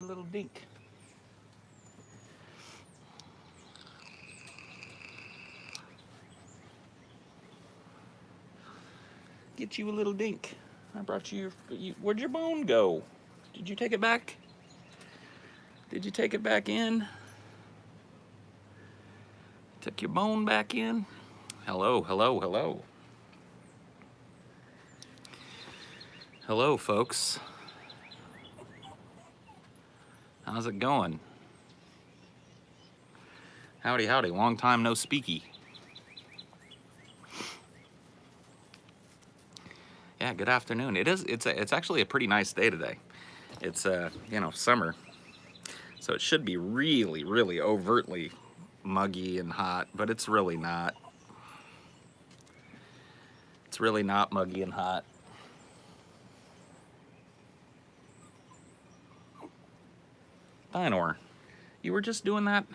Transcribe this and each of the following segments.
A little dink. Get you a little dink. I brought where'd your bone go? Did you take it back? Did you take it back in? Took your bone back in? Hello, hello, hello. Hello, folks. How's it going? Howdy, howdy. Long time no speaky. Yeah, good afternoon. It's actually a pretty nice day today. It's summer. So it should be really, really overtly muggy and hot, but it's really not. It's really not muggy and hot. Dinor, you were just doing that.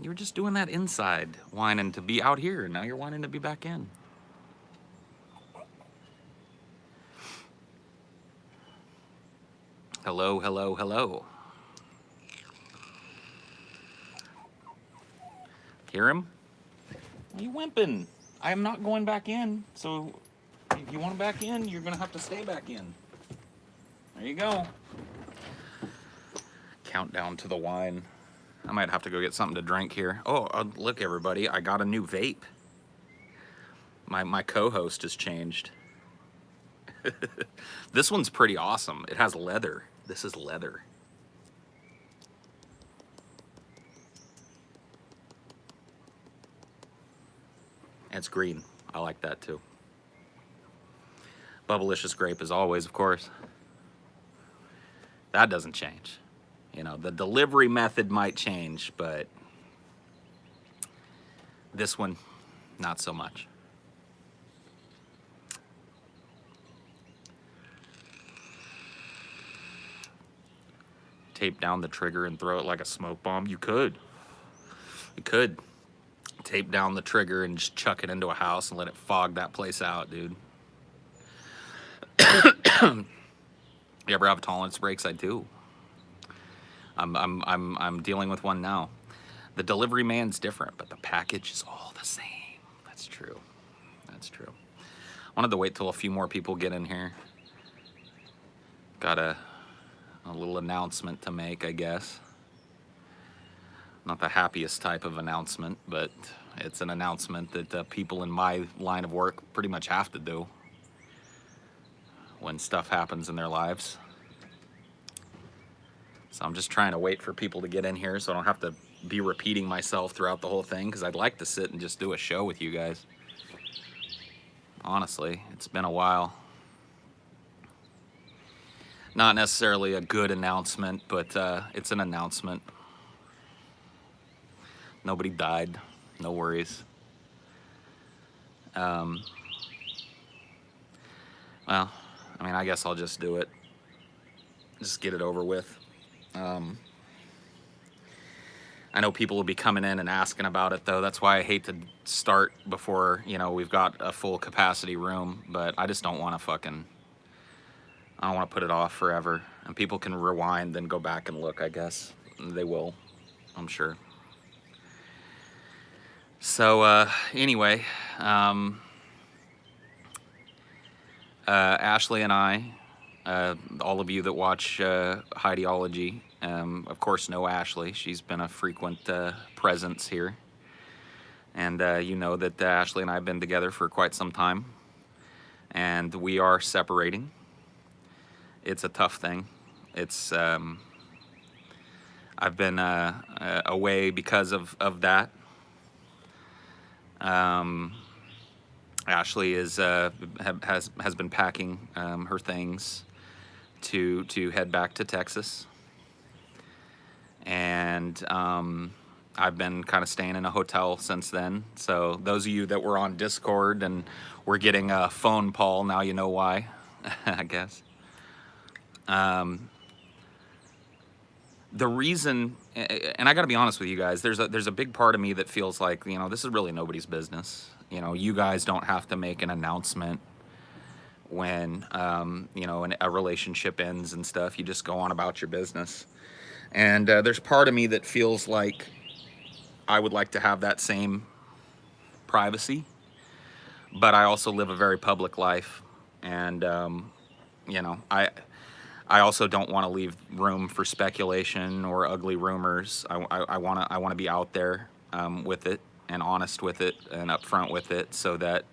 You were just doing that inside, whining to be out here. Now you're whining to be back in. Hello, hello, hello. Hear him? Why are you wimping? I am not going back in, so if you want back in, you're gonna have to stay back in. There you go. Countdown to the wine. I might have to go get something to drink here. Oh, look, everybody, I got a new vape. My co-host has changed. This one's pretty awesome. It has leather. This is leather. And it's green. I like that too. Bubblicious grape as always, of course. That doesn't change. You know, the delivery method might change, but this one, not so much. Tape down the trigger and throw it like a smoke bomb? You could. You could. Tape down the trigger and just chuck it into a house and let it fog that place out, dude. You ever have tolerance breaks? I do. I'm dealing with one now. The delivery man's different, but the package is all the same. That's true. That's true. I wanted to wait till a few more people get in here. Got a little announcement to make, I guess. Not the happiest type of announcement, but it's an announcement that people in my line of work pretty much have to do when stuff happens in their lives. So I'm just trying to wait for people to get in here so I don't have to be repeating myself throughout the whole thing, because I'd like to sit and just do a show with you guys. Honestly, it's been a while. Not necessarily a good announcement, but it's an announcement. Nobody died. No worries. Well, I mean, I guess I'll just do it. Just get it over with. I know people will be coming in and asking about it, though. That's why I hate to start before, we've got a full capacity room. But I just don't want to I don't want to put it off forever. And people can rewind and go back and look, I guess. They will, I'm sure. So, anyway, Ashley and I, all of you that watch Highdeology, of course know Ashley. She's been a frequent presence here. And you know that Ashley and I have been together for quite some time. And we are separating. It's a tough thing. It's I've been away because of that. Ashley has been packing her things to head back to Texas, and I've been kind of staying in a hotel since then. So those of you that were on Discord and were getting a phone call, now you know why, I guess. The reason, and I got to be honest with you guys, there's a big part of me that feels like, this is really nobody's business. You guys don't have to make an announcement when, you know, a relationship ends and stuff. You just go on about your business. And there's part of me that feels like I would like to have that same privacy, but I also live a very public life. And, you know, I also don't want to leave room for speculation or ugly rumors. I want to be out there with it and honest with it and upfront with it, so that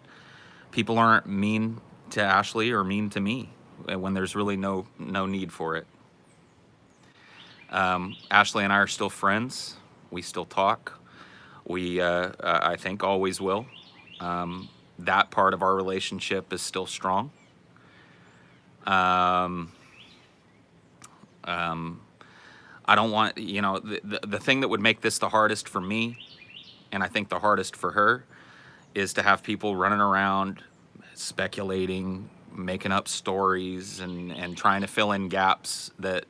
people aren't mean to Ashley or mean to me when there's really no need for it. Ashley and I are still friends. We still talk. We, I think, always will. That part of our relationship is still strong. I don't want, you know, the thing that would make this the hardest for me, and I think the hardest for her, is to have people running around speculating, making up stories, and trying to fill in gaps that,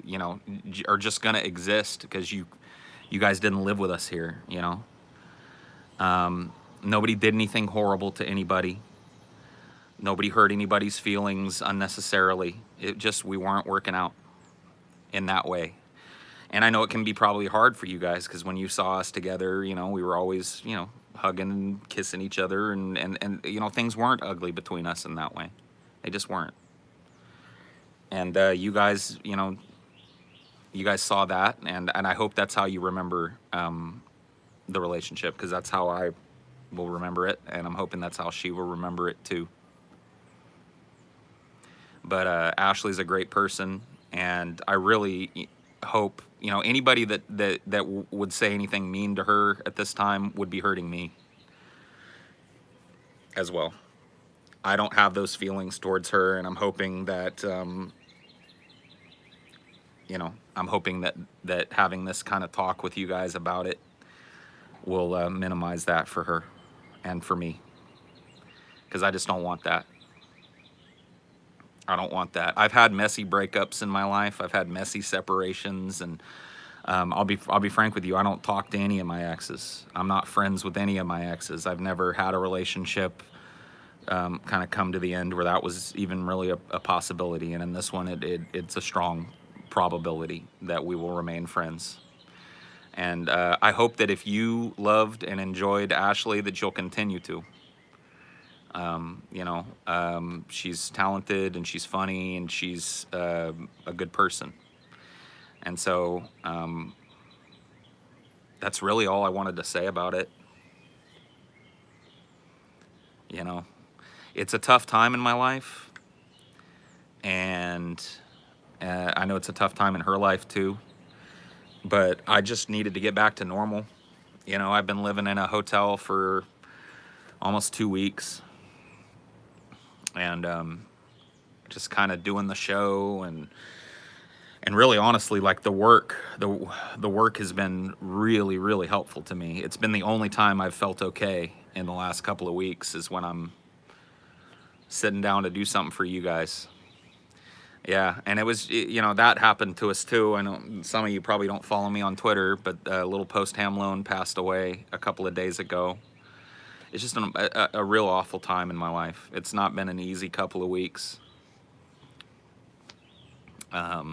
you know, are just going to exist because you guys didn't live with us here, you know. Nobody did anything horrible to anybody. Nobody hurt anybody's feelings unnecessarily. It just, we weren't working out in that way. And I know it can be probably hard for you guys, because when you saw us together, you know, we were always, you know, hugging and kissing each other, and you know, things weren't ugly between us in that way. They just weren't. And you guys, you know, you guys saw that, and I hope that's how you remember the relationship, because that's how I will remember it, and I'm hoping that's how she will remember it too. But Ashley's a great person, and I really hope, you know, anybody that would say anything mean to her at this time would be hurting me as well. I don't have those feelings towards her, and I'm hoping that, you know, I'm hoping that having this kind of talk with you guys about it will minimize that for her and for me, because I just don't want that. I don't want that. I've had messy breakups in my life. I've had messy separations, and I'll be frank with you. I don't talk to any of my exes. I'm not friends with any of my exes. I've never had a relationship kind of come to the end where that was even really a possibility. And in this one, it's a strong probability that we will remain friends. And I hope that if you loved and enjoyed Ashley, that you'll continue to. You know, she's talented, and she's funny, and she's a good person. And so that's really all I wanted to say about it. You know, it's a tough time in my life, and I know it's a tough time in her life too, but I just needed to get back to normal. You know, I've been living in a hotel for almost 2 weeks, and just kind of doing the show, and really, honestly, like the work has been really, really helpful to me. It's been the only time I've felt okay in the last couple of weeks, is when I'm sitting down to do something for you guys. Yeah, and it was, you know, that happened to us too. I know some of you probably don't follow me on Twitter, but little Post Hamlone passed away a couple of days ago. It's just a real awful time in my life. It's not been an easy couple of weeks. But,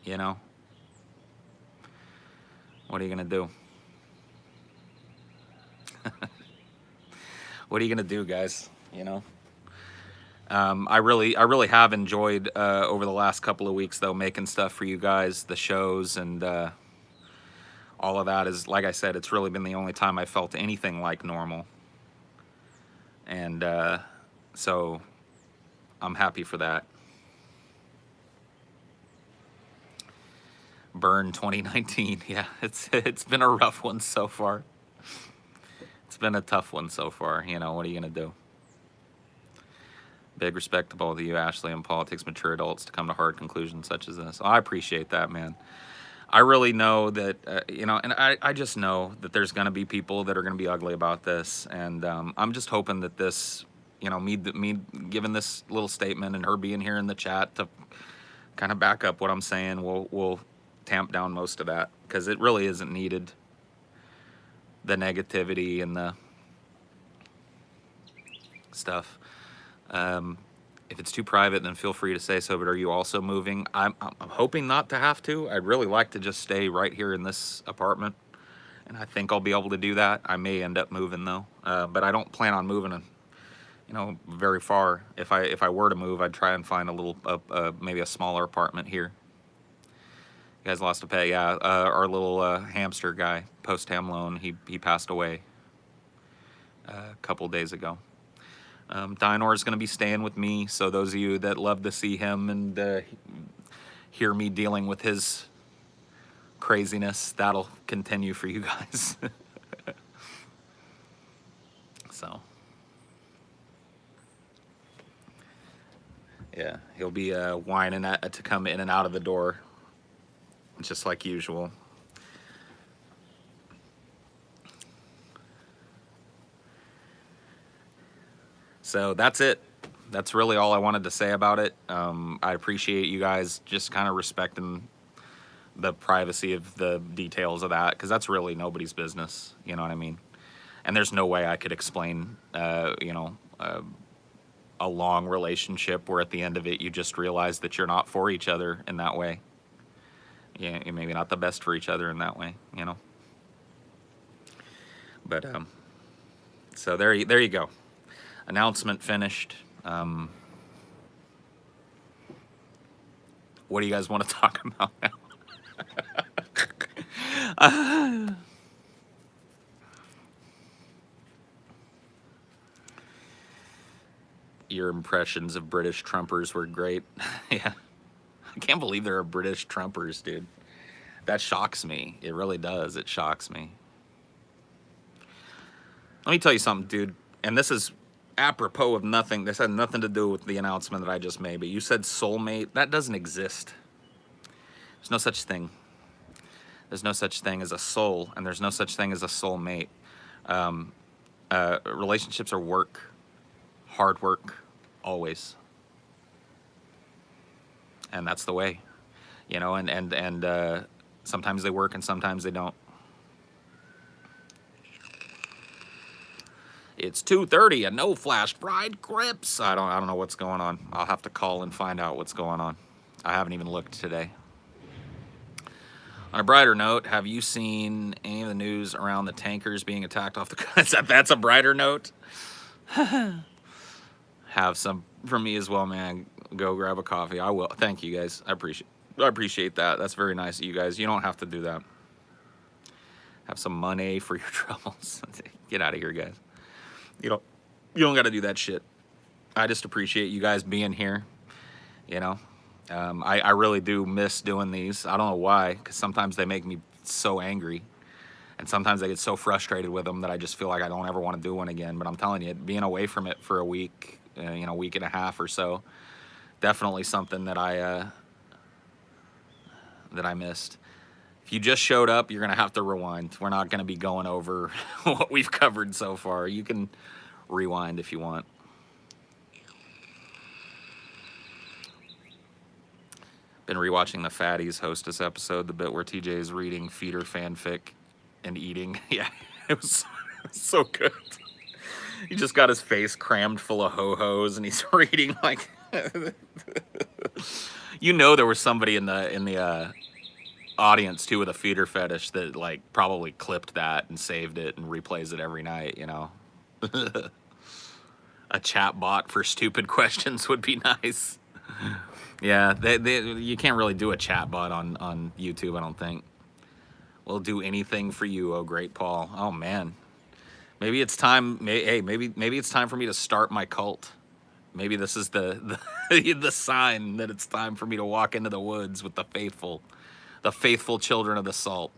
you know, what are you going to do? What are you going to do, guys? You know? I really have enjoyed over the last couple of weeks, though, making stuff for you guys, the shows, and all of that. Is, like I said, it's really been the only time I felt anything like normal. And so I'm happy for that. Burn 2019. Yeah, it's been a rough one so far. It's been a tough one so far. You know, what are you going to do? Big respect to both of you, Ashley, and politics, mature adults, to come to hard conclusions such as this. Oh, I appreciate that, man. I really know that, you know, and I just know that there's going to be people that are going to be ugly about this. And I'm just hoping that this, you know, me giving this little statement and her being here in the chat to kind of back up what I'm saying will tamp down most of that, because it really isn't needed. The negativity and the stuff. If it's too private, then feel free to say so, but are you also moving? I'm hoping not to have to. I'd really like to just stay right here in this apartment, and I think I'll be able to do that. I may end up moving though, but I don't plan on moving, very far. If I were to move, I'd try and find a little, maybe a smaller apartment here. You guys lost a pet, yeah. Our little hamster guy, post-ham loan, he passed away a couple days ago. Dinor is going to be staying with me, so those of you that love to see him and hear me dealing with his craziness, that'll continue for you guys. So, yeah, he'll be whining to come in and out of the door, just like usual. So that's it. That's really all I wanted to say about it. I appreciate you guys just kind of respecting the privacy of the details of that, because that's really nobody's business. You know what I mean? And there's no way I could explain, a long relationship where at the end of it you just realize that you're not for each other in that way. Yeah, you're maybe not the best for each other in that way, But so there you go. Announcement finished. What do you guys want to talk about now? Your impressions of British Trumpers were great. Yeah. I can't believe there are British Trumpers, dude. That shocks me. It really does. It shocks me. Let me tell you something, dude. And this is apropos of nothing. This had nothing to do with the announcement that I just made, but you said soulmate. That doesn't exist. There's no such thing. There's no such thing as a soul, and there's no such thing as a soulmate. Relationships are work, hard work, always. And that's the way, and sometimes they work and sometimes they don't. It's 2:30 and no flash fried grips. I don't know what's going on. I'll have to call and find out what's going on. I haven't even looked today. On a brighter note, have you seen any of the news around the tankers being attacked off the coast? That's a brighter note. Have some for me as well, man. Go grab a coffee. I will. Thank you, guys. I appreciate that. That's very nice of you guys. You don't have to do that. Have some money for your troubles. Get out of here, guys. You don't got to do that shit. I just appreciate you guys being here. I really do miss doing these. I don't know why, because sometimes they make me so angry, and sometimes I get so frustrated with them that I just feel like I don't ever want to do one again. But I'm telling you, being away from it for a week, week and a half or so, definitely something that I missed. If you just showed up, you're going to have to rewind. We're not going to be going over what we've covered so far. You can rewind if you want. Been rewatching the Fatties Hostess episode, the bit where TJ is reading feeder fanfic and eating. Yeah, it was so good. He just got his face crammed full of ho-hos and he's reading like... there was somebody in the audience too with a feeder fetish that probably clipped that and saved it and replays it every night. A chat bot for stupid questions would be nice. Yeah, you can't really do a chat bot on YouTube, I don't think. We'll do anything for you, oh great Paul. Oh man, maybe it's time. Maybe it's time for me to start my cult. Maybe this is the sign that it's time for me to walk into the woods with the faithful children of the salt.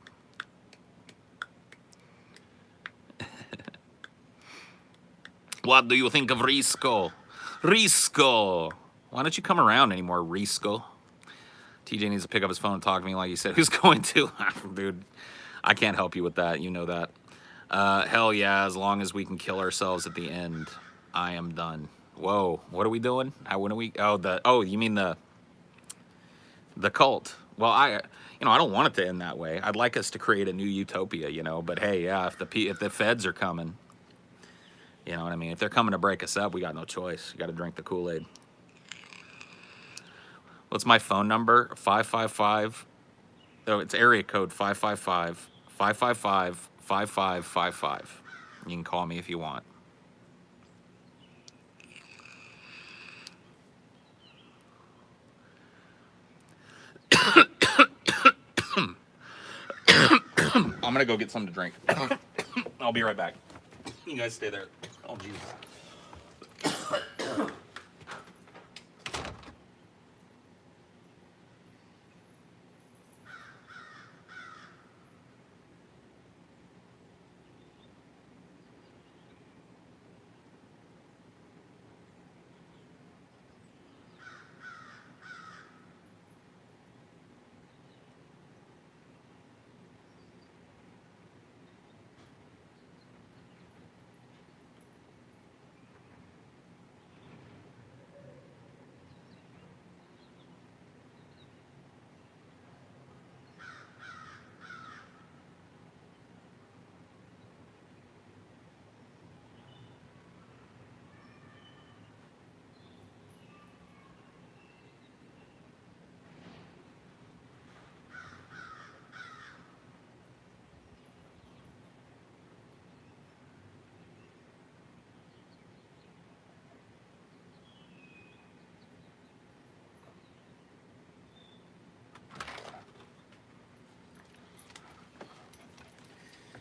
What do you think of Risco? Risco! Why don't you come around anymore, Risco? TJ needs to pick up his phone and talk to me like he said he was going to. Dude, I can't help you with that. You know that. Hell yeah, as long as we can kill ourselves at the end, I am done. Whoa, what are we doing? When are we? Oh, you mean the cult? Well, I don't want it to end that way. I'd like us to create a new utopia, But hey, yeah, if the feds are coming, You know what I mean? If they're coming to break us up, we got no choice. You got to drink the Kool-Aid. What's my phone number? 555. Oh, it's area code 555 555 5555. You can call me if you want. I'm gonna go get something to drink. I'll be right back. You guys stay there. Oh, Jesus.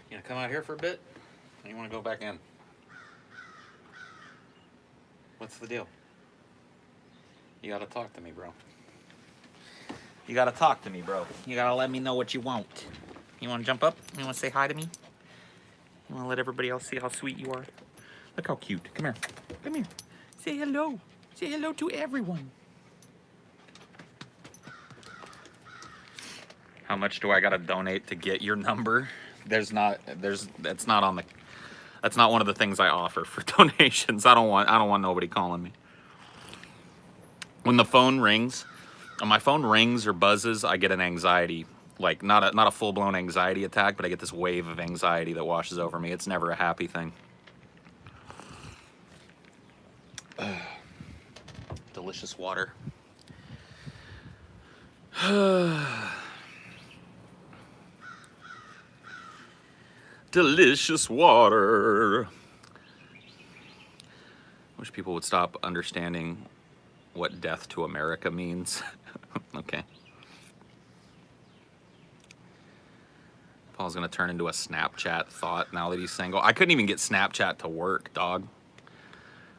You gonna come out here for a bit? Or you wanna go back in? What's the deal? You gotta talk to me, bro. You gotta talk to me, bro. You gotta let me know what you want. You wanna jump up? You wanna say hi to me? You wanna let everybody else see how sweet you are? Look how cute. Come here. Come here. Say hello. Say hello to everyone. How much do I gotta donate to get your number? That's not one of the things I offer for donations. I don't want nobody calling me. When the phone rings, when my phone rings or buzzes, I get an anxiety, like not a full-blown anxiety attack, but I get this wave of anxiety that washes over me. It's never a happy thing. Delicious water. Delicious water. Wish people would stop understanding what death to America means. Okay. Paul's gonna turn into a Snapchat thought now that he's single. I couldn't even get Snapchat to work, dog.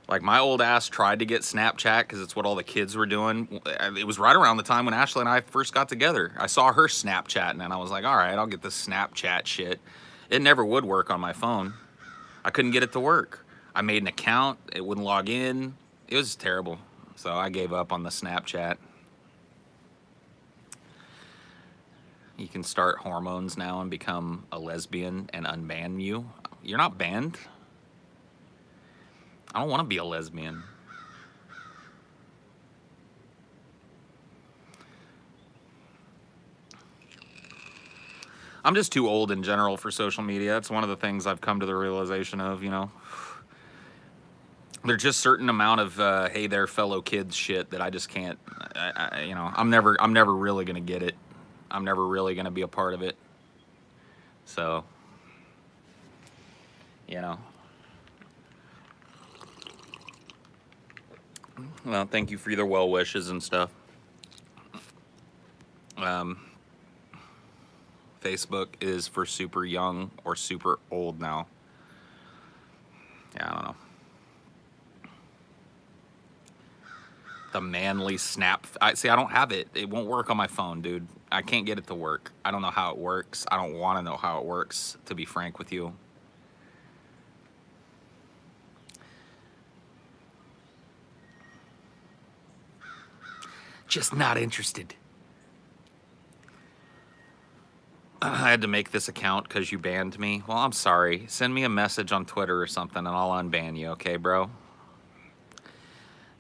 Like, my old ass tried to get Snapchat because it's what all the kids were doing. It was right around the time when Ashley and I first got together. I saw her Snapchatting, and I was like, all right, I'll get this Snapchat shit. It never would work on my phone. I couldn't get it to work. I made an account. It wouldn't log in. It was terrible. So I gave up on the Snapchat. You can start hormones now and become a lesbian and unban you. You're not banned. I don't want to be a lesbian. I'm just too old in general for social media. That's one of the things I've come to the realization of, you know. There's just certain amount of hey there fellow kids shit that I just can't, you know, I'm never really going to get it. I'm never really going to be a part of it. So, you know. Well, thank you for your well wishes and stuff. Facebook is for super young or super old now. Yeah, I don't know. The manly snap. I don't have it. It won't work on my phone, dude. I can't get it to work. I don't know how it works. I don't want to know how it works, to be frank with you. Just not interested. I had to make this account because you banned me. Well, I'm sorry. Send me a message on Twitter or something and I'll unban you, okay, bro?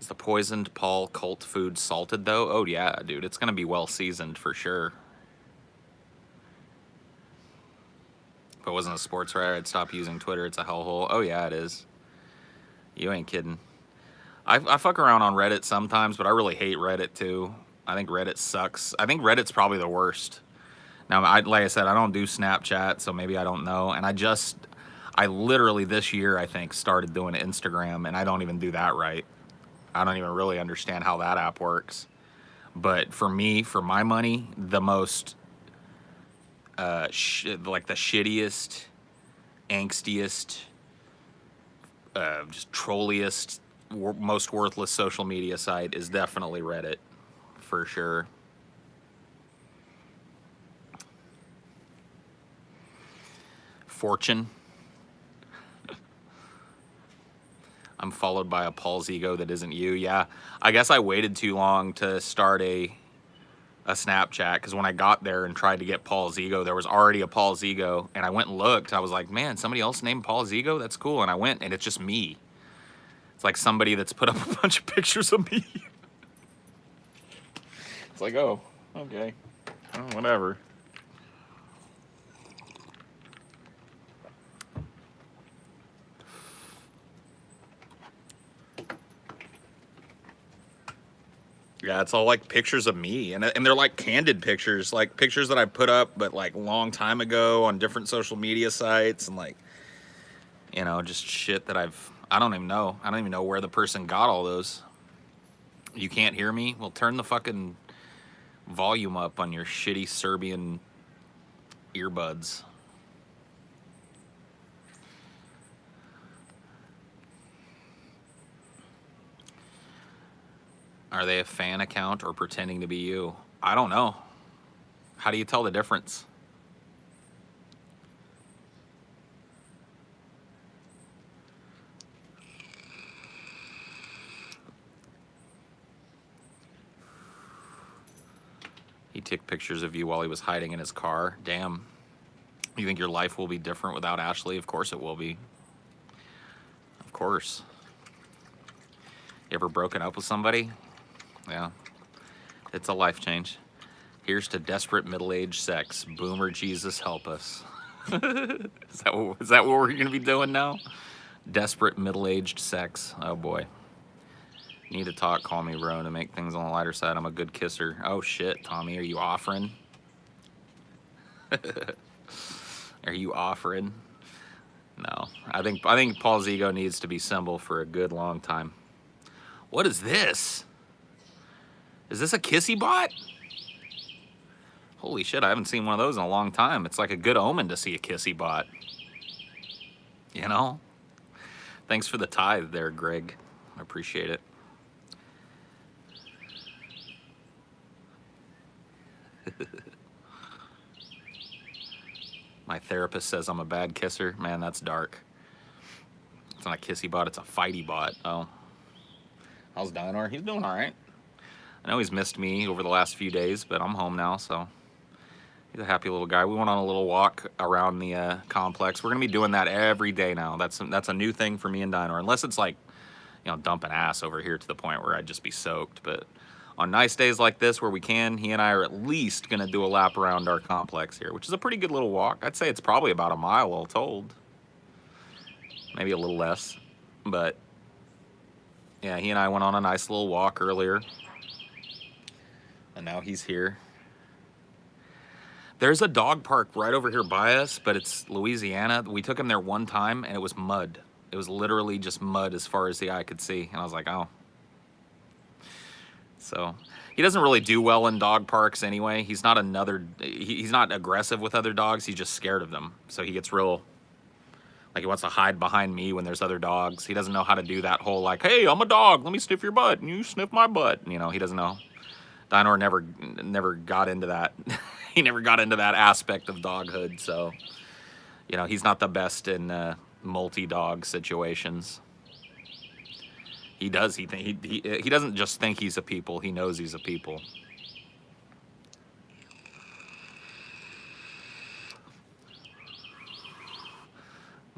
Is the poisoned Paul cult food salted, though? Oh, yeah, dude. It's going to be well seasoned for sure. If it wasn't a sports writer, I'd stop using Twitter. It's a hellhole. Oh, yeah, it is. You ain't kidding. I fuck around on Reddit sometimes, but I really hate Reddit too. I think Reddit sucks. I think Reddit's probably the worst. Now, like I said, I don't do Snapchat, so maybe I don't know. And I literally this year, I think, started doing Instagram, and I don't even do that right. I don't even really understand how that app works. But for me, for my money, the most, like the shittiest, angstiest, just trolliest, most worthless social media site is definitely Reddit, for sure. Fortune. I'm followed by a Paul's ego that isn't you. Yeah, I guess I waited too long to start a Snapchat, because when I got there and tried to get Paul's ego, there was already a Paul's ego, and I went and looked. I was like, man, somebody else named Paul's ego? That's cool. And I went, and it's just me. It's like somebody that's put up a bunch of pictures of me. It's like, oh, okay, oh, whatever. Yeah, it's all like pictures of me, and they're like candid pictures, like pictures that I put up, but like long time ago on different social media sites, and like, you know, just shit that I don't even know. I don't even know where the person got all those. You can't hear me? Well, turn the fucking volume up on your shitty Serbian earbuds. Are they a fan account or pretending to be you? I don't know. How do you tell the difference? He took pictures of you while he was hiding in his car. Damn. You think your life will be different without Ashley? Of course it will be. Of course. You ever broken up with somebody? Yeah. It's a life change. Here's to desperate middle-aged sex. Boomer Jesus help us. Is that what we're going to be doing now? Desperate middle-aged sex. Oh boy. Need to talk, call me bro, to make things on the lighter side. I'm a good kisser. Oh shit, Tommy, are you offering? Are you offering? No. I think Paul's ego needs to be symbol for a good long time. What is this? Is this a kissy bot? Holy shit, I haven't seen one of those in a long time. It's like a good omen to see a kissy bot. You know? Thanks for the tithe there, Greg. I appreciate it. My therapist says I'm a bad kisser. Man, that's dark. It's not a kissy bot, it's a fighty bot. Oh. How's Dinor? He's doing all right. I know he's missed me over the last few days, but I'm home now, so he's a happy little guy. We went on a little walk around the complex. We're going to be doing that every day now. That's a new thing for me and Dinor, unless it's like, you know, dumping ass over here to the point where I'd just be soaked. But on nice days like this where we can, he and I are at least going to do a lap around our complex here, which is a pretty good little walk. I'd say it's probably about a mile all told. Maybe a little less. But yeah, he and I went on a nice little walk earlier. And now he's here. There's a dog park right over here by us, but it's Louisiana. We took him there one time, and it was mud. It was literally just mud as far as the eye could see. And I was like, oh. So he doesn't really do well in dog parks anyway. He's not he's not aggressive with other dogs. He's just scared of them. So he gets real, like he wants to hide behind me when there's other dogs. He doesn't know how to do that whole like, hey, I'm a dog. Let me sniff your butt. And you sniff my butt. You know, he doesn't know. Dinor never got into that. He never got into that aspect of doghood. So, you know, he's not the best in multi-dog situations. He does. He doesn't just think he's a people. He knows he's a people.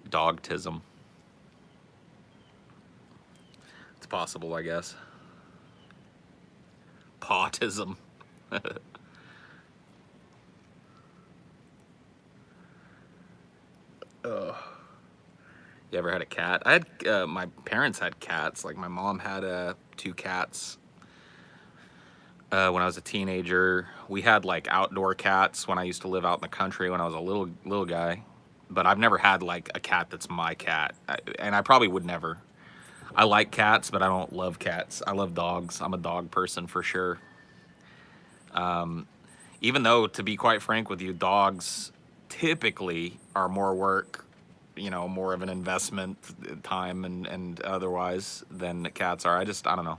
Dogtism. It's possible, I guess. Pawtism. You ever had a cat? I had, my parents had cats. Like my mom had 2 cats when I was a teenager. We had like outdoor cats when I used to live out in the country when I was a little guy. But I've never had like a cat that's my cat, and I probably would never. I like cats, but I don't love cats. I love dogs. I'm a dog person for sure. Even though, to be quite frank with you, dogs typically are more work, you know, more of an investment, time and otherwise, than cats are. I don't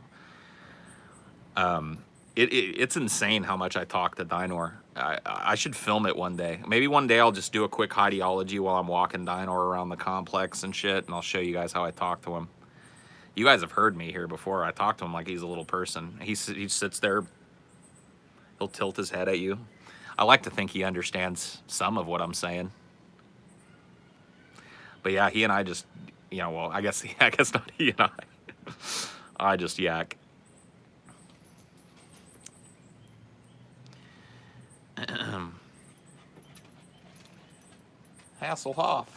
know. It's insane how much I talk to Dinor. I should film it one day. Maybe one day I'll just do a quick Highdeology while I'm walking Dinor around the complex and shit, and I'll show you guys how I talk to him. You guys have heard me here before. I talk to him like he's a little person. He sits there. He'll tilt his head at you. I like to think he understands some of what I'm saying. But yeah, he and I just, you know, well, I guess not he and I. I just yak. Hasselhoff.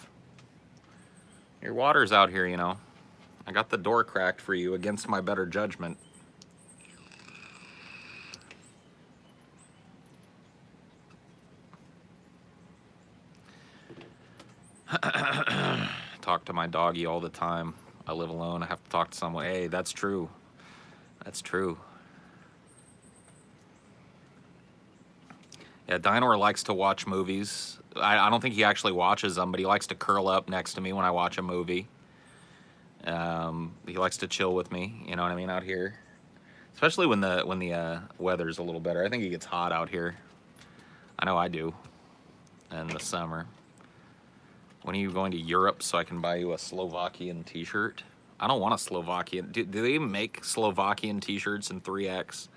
Your water's out here, you know. I got the door cracked for you against my better judgment. Talk to my doggy all the time. I live alone. I have to talk to someone. Hey, that's true. That's true. Yeah, Dinor likes to watch movies. I don't think he actually watches them, but he likes to curl up next to me when I watch a movie. He likes to chill with me, you know what I mean, out here. Especially when the weather's a little better. I think it gets hot out here. I know I do. In the summer. When are you going to Europe so I can buy you a Slovakian t-shirt? I don't want a Slovakian. Do they even make Slovakian t-shirts in 3X?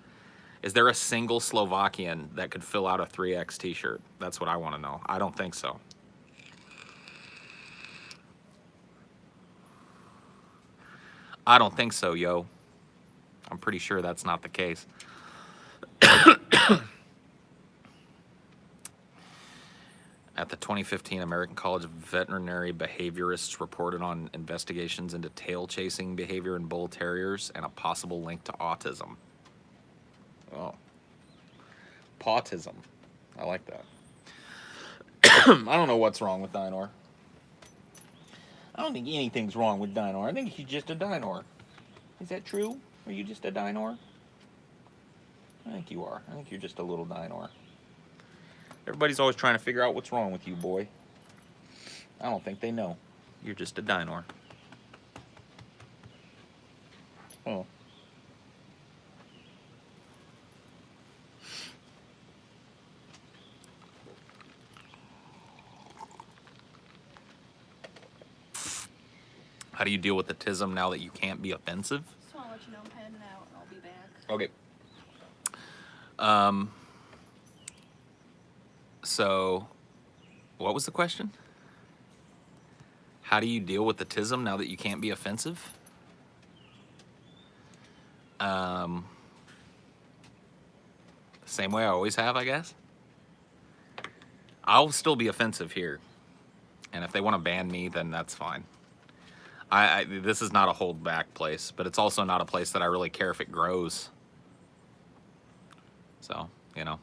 Is there a single Slovakian that could fill out a 3X t-shirt? That's what I want to know. I don't think so. I don't think so, yo. I'm pretty sure that's not the case. At the 2015 American College of Veterinary Behaviorists reported on investigations into tail-chasing behavior in bull terriers and a possible link to autism. Oh. Pautism. I like that. I don't know what's wrong with Dinor. I don't think anything's wrong with Dinor. I think he's just a Dinor. Is that true? Are you just a Dinor? I think you are. I think you're just a little Dinor. Everybody's always trying to figure out what's wrong with you, boy. I don't think they know. You're just a Dinor. Oh. How do you deal with autism now that you can't be offensive? Just want to let you know I'm heading out and I'll be back. Okay. So, what was the question? How do you deal with autism now that you can't be offensive? Same way I always have, I guess. I'll still be offensive here. And if they want to ban me, then that's fine. This is not a hold back place, but it's also not a place that I really care if it grows. So, you know,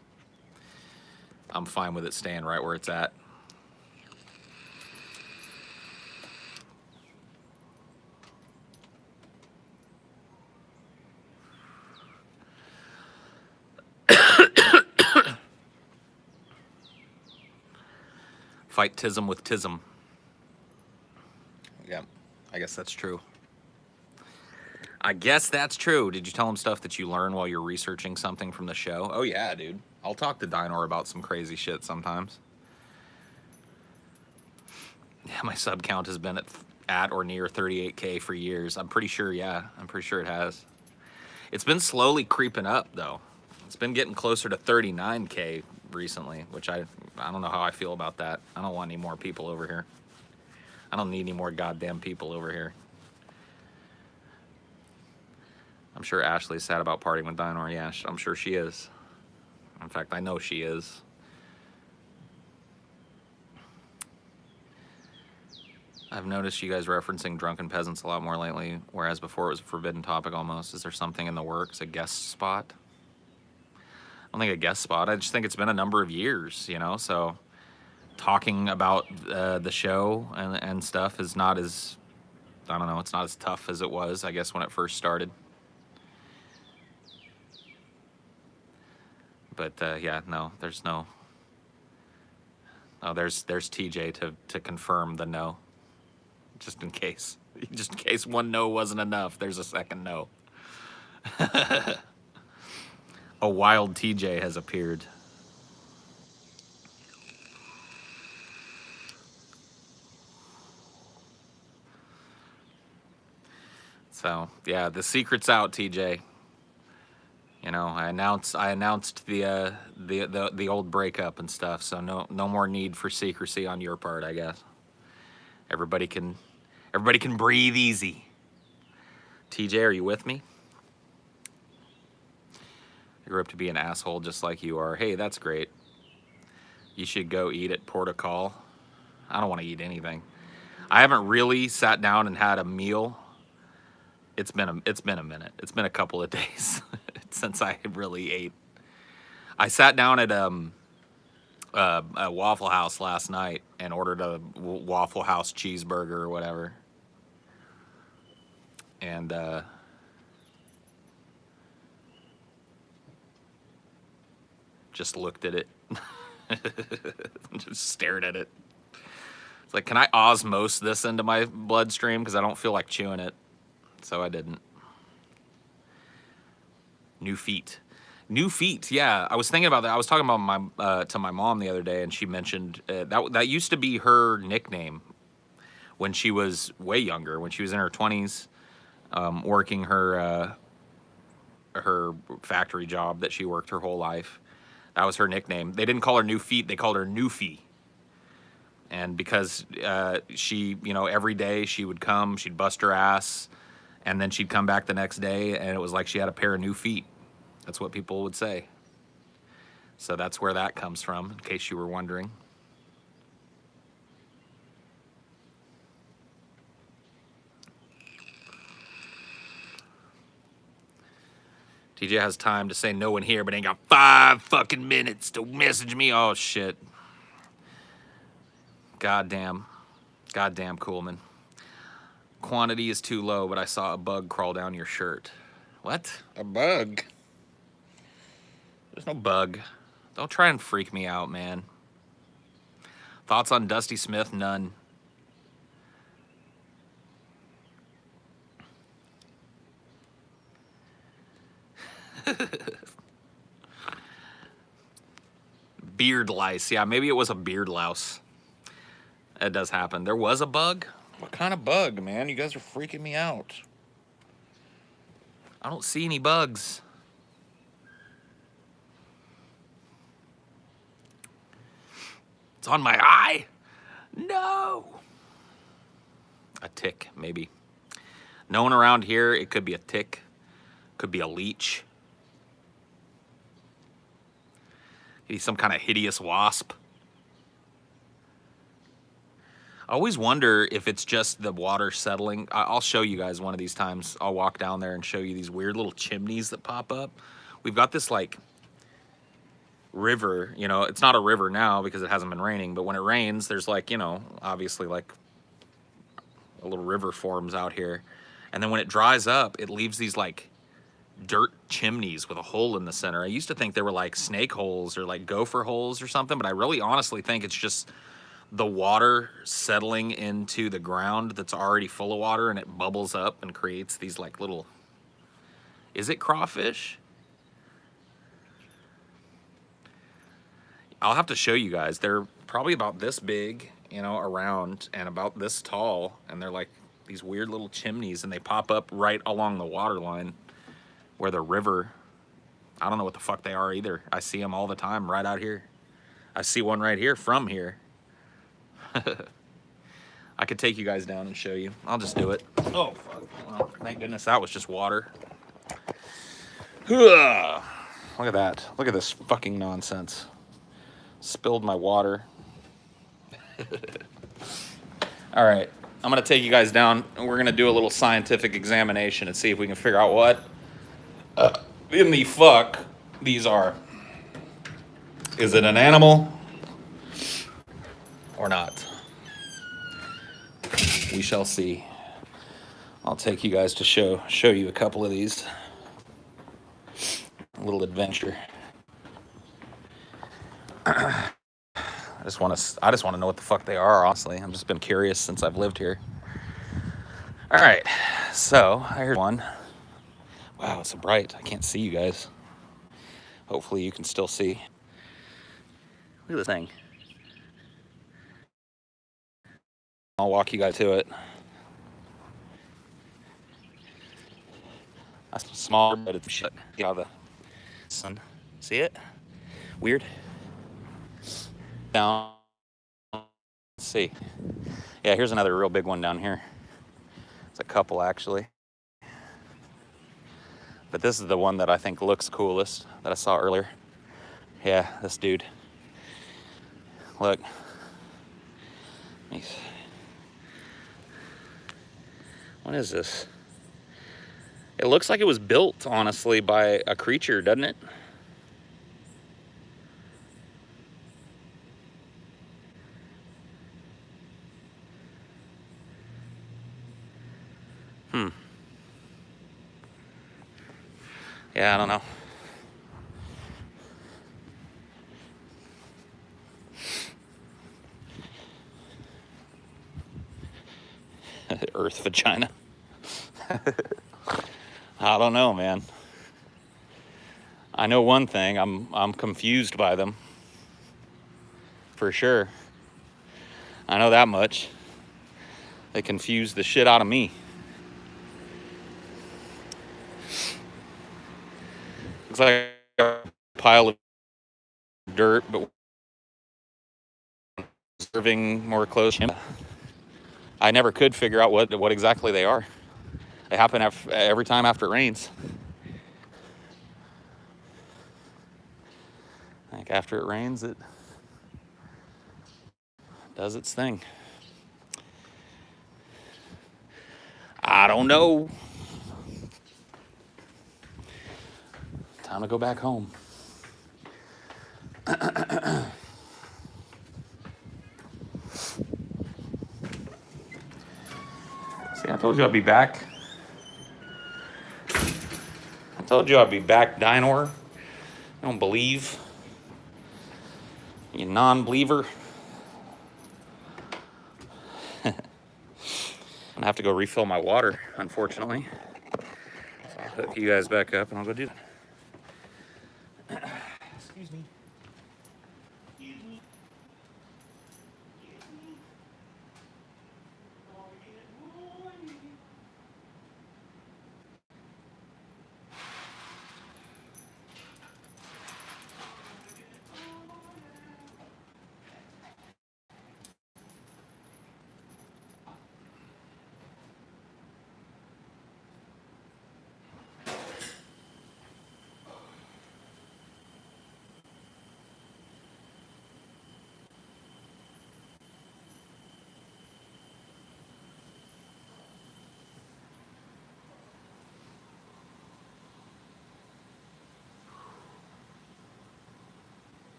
I'm fine with it staying right where it's at. Fight tism with tism. Yeah, I guess that's true. I guess that's true. Did you tell him stuff that you learn while you're researching something from the show? Oh yeah, dude. I'll talk to Dinor about some crazy shit sometimes. Yeah, my sub count has been at or near 38K for years. I'm pretty sure, yeah. I'm pretty sure it has. It's been slowly creeping up, though. It's been getting closer to 39K recently, which I don't know how I feel about that. I don't want any more people over here. I don't need any more goddamn people over here. I'm sure Ashley's sad about partying with Dinor. Yeah, I'm sure she is. In fact, I know she is. I've noticed you guys referencing drunken peasants a lot more lately, whereas before it was a forbidden topic almost. Is there something in the works, a guest spot? I don't think a guest spot. I just think it's been a number of years, you know, so talking about the show and stuff is not as, I don't know, it's not as tough as it was, I guess, when it first started. But yeah, no, there's no. Oh, there's TJ to confirm the no, just in case. Just in case one no wasn't enough, there's a second no. A wild TJ has appeared. So yeah, the secret's out, TJ. You know, I announced the old breakup and stuff. So no more need for secrecy on your part, I guess. Everybody can breathe easy. TJ, are you with me? I grew up to be an asshole just like you are. Hey, that's great. You should go eat at Portugal. I don't want to eat anything. I haven't really sat down and had a meal. It's been a minute. It's been a couple of days since I really ate. I sat down at a Waffle House last night and ordered a Waffle House cheeseburger or whatever. And just looked at it. Just stared at it. It's like, can I osmose this into my bloodstream? Because I don't feel like chewing it. So I didn't. New feet. New feet, yeah. I was thinking about that. I was talking about my to my mom the other day, and she mentioned that used to be her nickname when she was way younger, when she was in her 20s, working her factory job that she worked her whole life. That was her nickname. They didn't call her New Feet, they called her Newfie. And because she, you know, every day she would come, she'd bust her ass, and then she'd come back the next day, and it was like she had a pair of new feet. That's what people would say. So that's where that comes from, in case you were wondering. TJ has time to say no in here, but ain't got 5 fucking minutes to message me. Oh, shit. Goddamn. Goddamn, Coolman. Quantity is too low, but I saw a bug crawl down your shirt. What? A bug? There's no bug. Don't try and freak me out, man. Thoughts on Dusty Smith? None. Beard lice. Yeah, maybe it was a beard louse. That does happen. There was a bug? What kind of bug, man? You guys are freaking me out. I don't see any bugs. It's on my eye? No. A tick, maybe. No one around here. It could be a tick. Could be a leech. Could be some kind of hideous wasp. I always wonder if it's just the water settling. I'll show you guys one of these times. I'll walk down there and show you these weird little chimneys that pop up. We've got this like river, you know, it's not a river now because it hasn't been raining, but when it rains, there's like, you know, obviously like a little river forms out here. And then when it dries up, it leaves these like dirt chimneys with a hole in the center. I used to think they were like snake holes or like gopher holes or something, but I really honestly think it's just the water settling into the ground that's already full of water, and it bubbles up and creates these like little, is it crawfish? I'll have to show you guys. They're probably about this big, you know, around, and about this tall, and they're like these weird little chimneys, and they pop up right along the water line where the river, I don't know what the fuck they are either. I see them all the time right out here. I see one right here from here. I could take you guys down and show you. I'll just do it. Oh, fuck. Well, thank goodness that was just water. Look at that. Look at this fucking nonsense. Spilled my water. All right. I'm gonna take you guys down and we're gonna do a little scientific examination and see if we can figure out what in the fuck these are. Is it an animal or not? We shall see. I'll take you guys to show you a couple of these. A little adventure. I just want to know what the fuck they are, honestly. I've just been curious since I've lived here. All right, so I heard one. Wow, it's so bright. I can't see you guys. Hopefully you can still see. Look at this thing. I'll walk you guys to it. That's small, but it's shut. Get out of the sun. See it? Weird. Down. Let's see. Yeah, here's another real big one down here. It's a couple actually. But this is the one that I think looks coolest that I saw earlier. Yeah, this dude. Look. What is this? It looks like it was built, honestly, by a creature, doesn't it? Yeah, I don't know. Earth vagina. I don't know, man. I know one thing. I'm confused by them. For sure. I know that much. They confuse the shit out of me. Looks like a pile of dirt, but serving more close. I never could figure out what exactly they are. They happen every time after it rains. Like after it rains, it does its thing. I don't know. Time to go back home. See, I told you I'd be back. I told you I'd be back, Dinor. You don't believe? You non-believer? I'm gonna have to go refill my water, unfortunately. So I'll hook you guys back up and I'll go do that. Excuse me.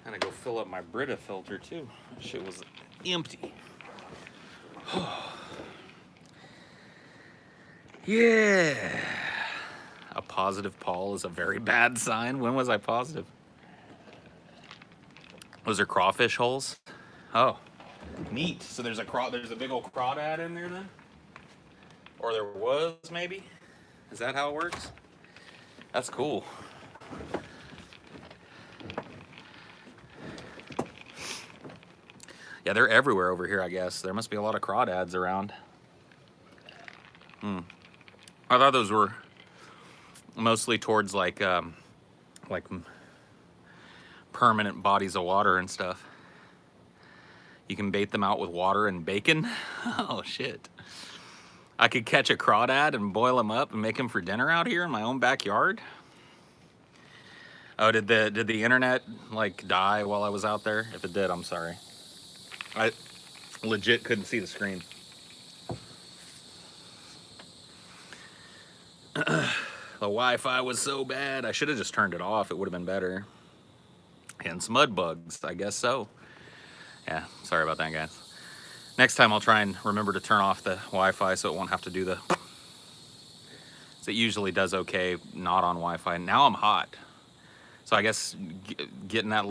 I'm gonna go fill up my Brita filter too. That shit was empty. Yeah. A positive Paul is a very bad sign. When was I positive? Was there crawfish holes? Oh, neat. So there's a big old crawdad in there then? Or there was, maybe? Is that how it works? That's cool. Yeah, they're everywhere over here, I guess. There must be a lot of crawdads around. I thought those were mostly towards like permanent bodies of water and stuff. You can bait them out with water and bacon. Oh shit. I could catch a crawdad and boil him up and make him for dinner out here in my own backyard. Oh, did the internet like die while I was out there? If it did, I'm sorry. I legit couldn't see the screen. The Wi-Fi was so bad. I should have just turned it off. It would have been better. Hence mud bugs. I guess so. Yeah, sorry about that, guys. Next time I'll try and remember to turn off the Wi-Fi so it won't have to do the... So it usually does okay not on Wi-Fi. Now I'm hot. So I guess getting that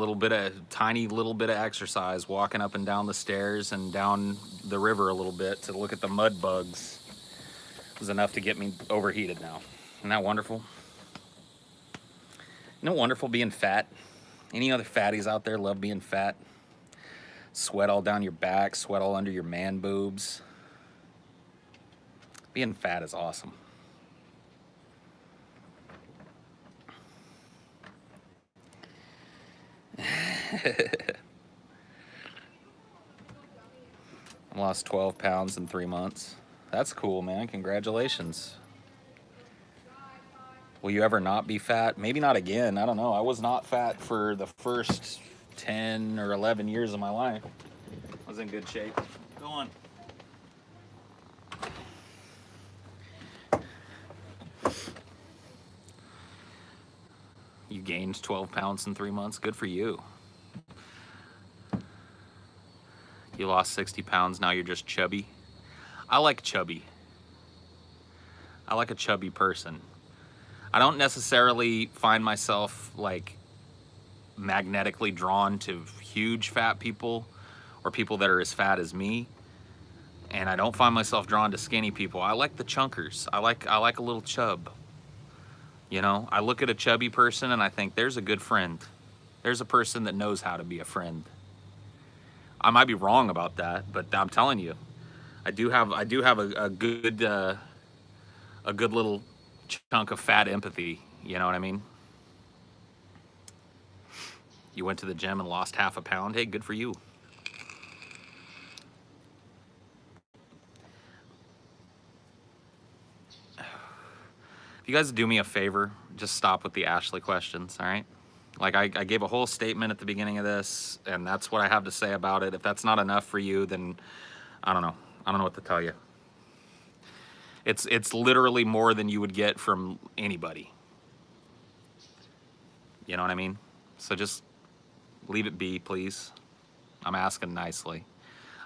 tiny little bit of exercise, walking up and down the stairs and down the river a little bit to look at the mud bugs was enough to get me overheated now. Isn't that wonderful? Isn't it wonderful being fat? Any other fatties out there love being fat? Sweat all down your back, sweat all under your man boobs. Being fat is awesome. I lost 12 pounds in 3 months. That's cool, man. Congratulations. Will you ever not be fat? Maybe not again. I don't know. I was not fat for the first 10 or 11 years of my life. I was in good shape. Go on. You gained 12 pounds in 3 months. Good for you. You lost 60 pounds. Now you're just chubby. I like chubby. I like a chubby person. I don't necessarily find myself like magnetically drawn to huge fat people or people that are as fat as me. And I don't find myself drawn to skinny people. I like the chunkers. I like a little chub. You know, I look at a chubby person and I think there's a good friend. There's a person that knows how to be a friend. I might be wrong about that, but I'm telling you, I do have a good little chunk of fat empathy. You know what I mean? You went to the gym and lost half a pound. Hey, good for you. If you guys do me a favor, just stop with the Ashley questions, all right? Like I gave a whole statement at the beginning of this, and that's what I have to say about it. If that's not enough for you, then I don't know. I don't know what to tell you. It's literally more than you would get from anybody. You know what I mean? So just leave it be, please. I'm asking nicely.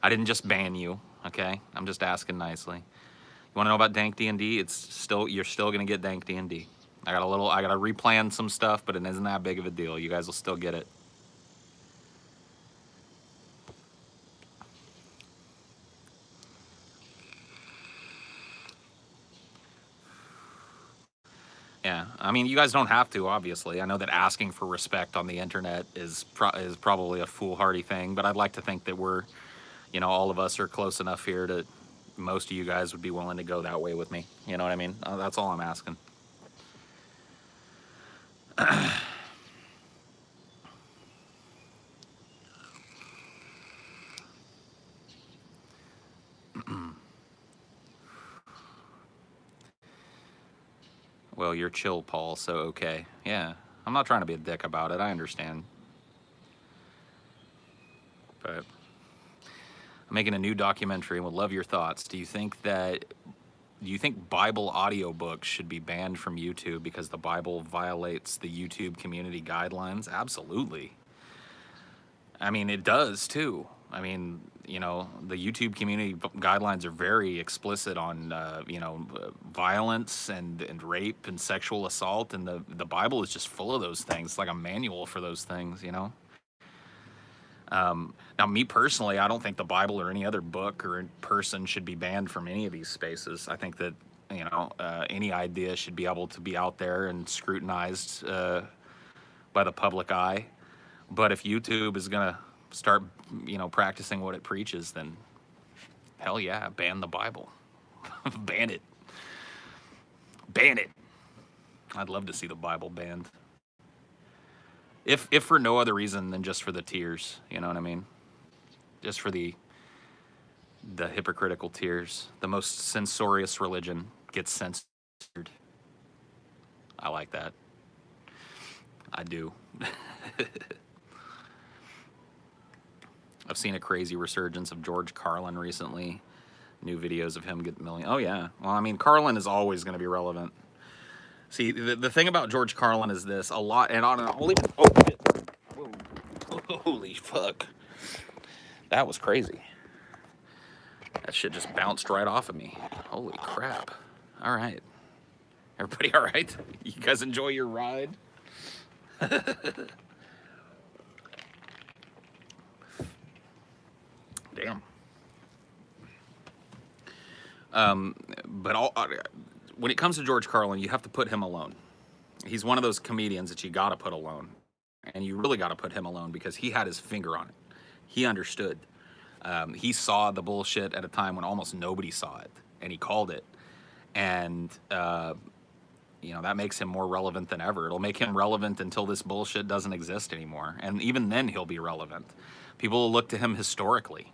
I didn't just ban you, okay? I'm just asking nicely. You want to know about Dank D&D? You're still gonna get Dank D&D. I gotta replan some stuff, but it isn't that big of a deal. You guys will still get it. Yeah, I mean, you guys don't have to, obviously. I know that asking for respect on the internet is probably a foolhardy thing, but I'd like to think that we're, you know, all of us are close enough here to most of you guys would be willing to go that way with me. You know what I mean? That's all I'm asking. Well, you're chill, Paul, so okay. Yeah, I'm not trying to be a dick about it. I understand. But I'm making a new documentary and would love your thoughts. Do you think Bible audiobooks should be banned from YouTube because the Bible violates the YouTube community guidelines? Absolutely. I mean, it does too. I mean, you know, the YouTube community guidelines are very explicit on, violence and rape and sexual assault, and the Bible is just full of those things. It's like a manual for those things, you know? Now, me personally, I don't think the Bible or any other book or person should be banned from any of these spaces. I think that, you know, any idea should be able to be out there and scrutinized by the public eye. But if YouTube is going to start, you know, practicing what it preaches, then hell yeah, ban the Bible. Ban it. Ban it. I'd love to see the Bible banned. If for no other reason than just for the tears, you know what I mean? just for the hypocritical tears. The most censorious religion gets censored. I like that. I do. I've seen a crazy resurgence of George Carlin recently. New videos of him get million. Oh yeah. Well, I mean, Carlin is always going to be relevant. See, the thing about George Carlin is this: a lot, and I'll even. Oh shit! Whoa. Holy fuck! That was crazy. That shit just bounced right off of me. Holy crap! All right, everybody, all right? You guys enjoy your ride? Damn. But when it comes to George Carlin, you have to put him alone. He's one of those comedians that you got to put alone. And you really got to put him alone because he had his finger on it. He understood. He saw the bullshit at a time when almost nobody saw it, and he called it. And, that makes him more relevant than ever. It'll make him relevant until this bullshit doesn't exist anymore. And even then, he'll be relevant. People will look to him historically.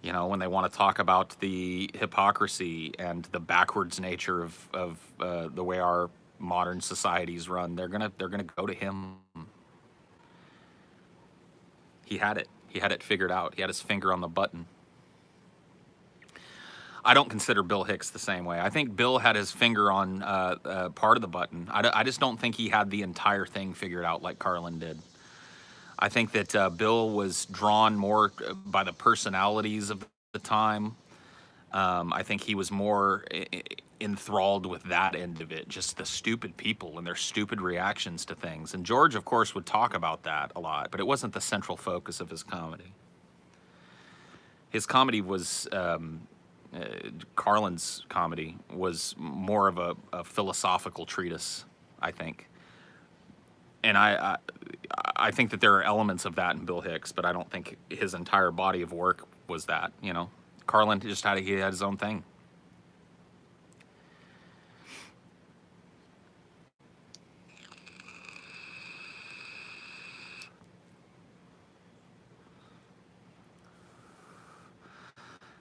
When they want to talk about the hypocrisy and the backwards nature of the way our modern societies run, they're gonna go to him. He had it. He had it figured out. He had his finger on the button. I don't consider Bill Hicks the same way. I think Bill had his finger on part of the button. I just don't think he had the entire thing figured out like Carlin did. I think that Bill was drawn more by the personalities of the time. I think he was more enthralled with that end of it, just the stupid people and their stupid reactions to things. And George, of course, would talk about that a lot, but it wasn't the central focus of his comedy. His comedy was, Carlin's comedy was more of a philosophical treatise, I think. And I think that there are elements of that in Bill Hicks, but I don't think his entire body of work was that. Carlin just had his own thing.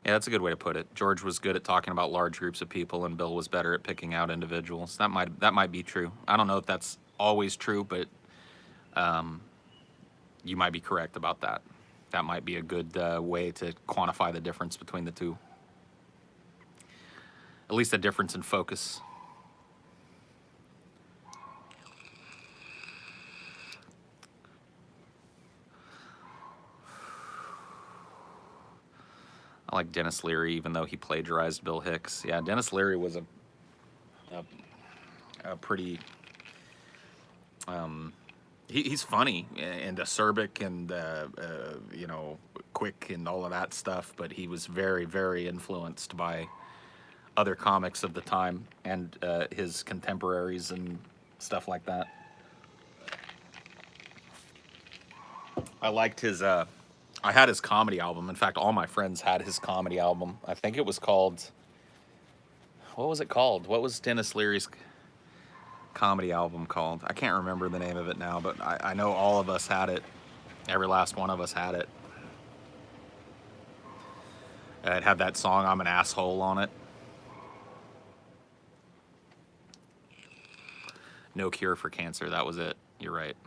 Yeah, that's a good way to put it. George was good at talking about large groups of people, and Bill was better at picking out individuals. That might be true. I don't know if that's always true, but you might be correct about that. That might be a good way to quantify the difference between the two. At least a difference in focus. I like Dennis Leary, even though he plagiarized Bill Hicks. Yeah, Dennis Leary was a pretty... he's funny and acerbic and, quick and all of that stuff, but he was very, very influenced by other comics of the time and his contemporaries and stuff like that. I liked his... I had his comedy album. In fact, all my friends had his comedy album. I think it was called... What was it called? What was Dennis Leary's comedy album called? I can't remember the name of it now, but I know all of us had it. Every last one of us had it. It had that song, I'm an Asshole, on it. No Cure for Cancer, that was it. You're right.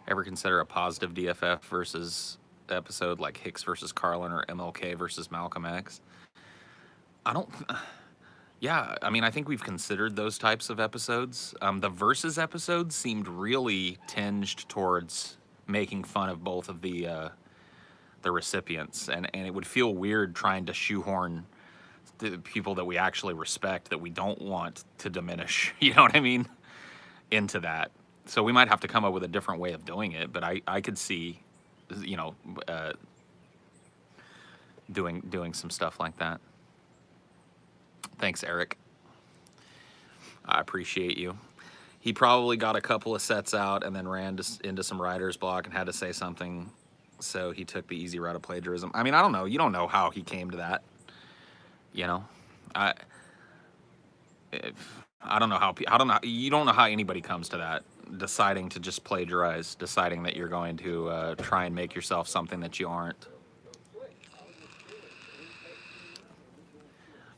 Ever consider a positive DFF versus episode like Hicks versus Carlin or MLK versus Malcolm X? Yeah, I mean, I think we've considered those types of episodes. The versus episodes seemed really tinged towards making fun of both of the recipients, and it would feel weird trying to shoehorn the people that we actually respect, that we don't want to diminish, you know what I mean, into that. So we might have to come up with a different way of doing it, but I could see, doing some stuff like that. Thanks, Eric. I appreciate you. He probably got a couple of sets out and then ran into some writer's block and had to say something, so he took the easy route of plagiarism. I mean, I don't know. You don't know how he came to that. I don't know how. You don't know how anybody comes to that. deciding to just plagiarize, deciding that you're going to try and make yourself something that you aren't.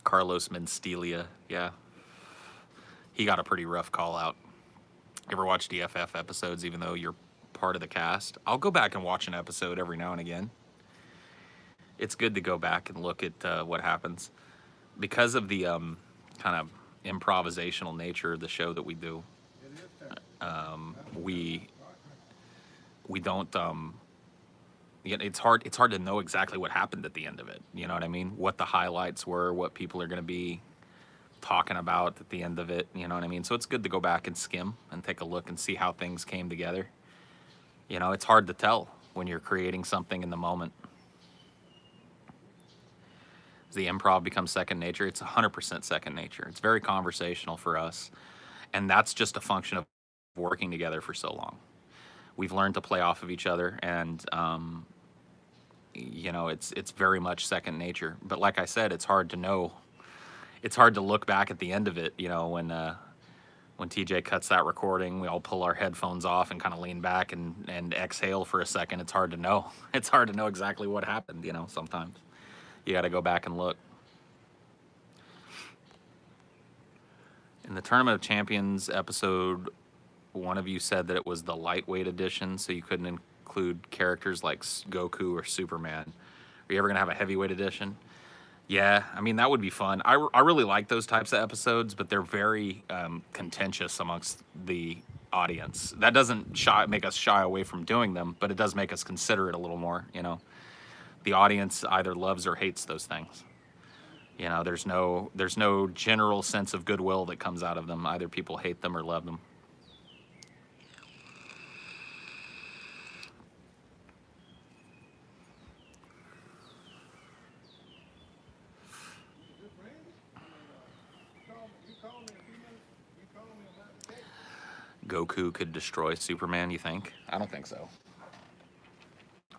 Carlos Mencia, yeah. He got a pretty rough call out. Ever watch DFF episodes even though you're part of the cast? I'll go back and watch an episode every now and again. It's good to go back and look at what happens. Because of the kind of improvisational nature of the show that we do, we don't it's hard to know exactly what happened at the end of it. You know what I mean? What the highlights were, what people are going to be talking about at the end of it. You know what I mean? So it's good to go back and skim and take a look and see how things came together. You know, it's hard to tell when you're creating something in the moment. The improv becomes second nature. It's 100% second nature. It's very conversational for us. And that's just a function of working together for so long. We've learned to play off of each other, and you know, it's very much second nature. But like I said, it's hard to know. It's hard to look back at the end of it. You know, when TJ cuts that recording, we all pull our headphones off and kind of lean back and exhale for a second. It's hard to know. It's hard to know exactly what happened. You know, sometimes you got to go back and look. In the Tournament of Champions episode, one of you said that it was the lightweight edition, so you couldn't include characters like Goku or Superman. Are you ever going to have a heavyweight edition? Yeah, I mean, that would be fun. I really like those types of episodes, but they're very contentious amongst the audience. That doesn't make us shy away from doing them, but it does make us consider it a little more, you know. The audience either loves or hates those things. You know, there's no general sense of goodwill that comes out of them. Either people hate them or love them. Goku could destroy Superman, you think? I don't think so.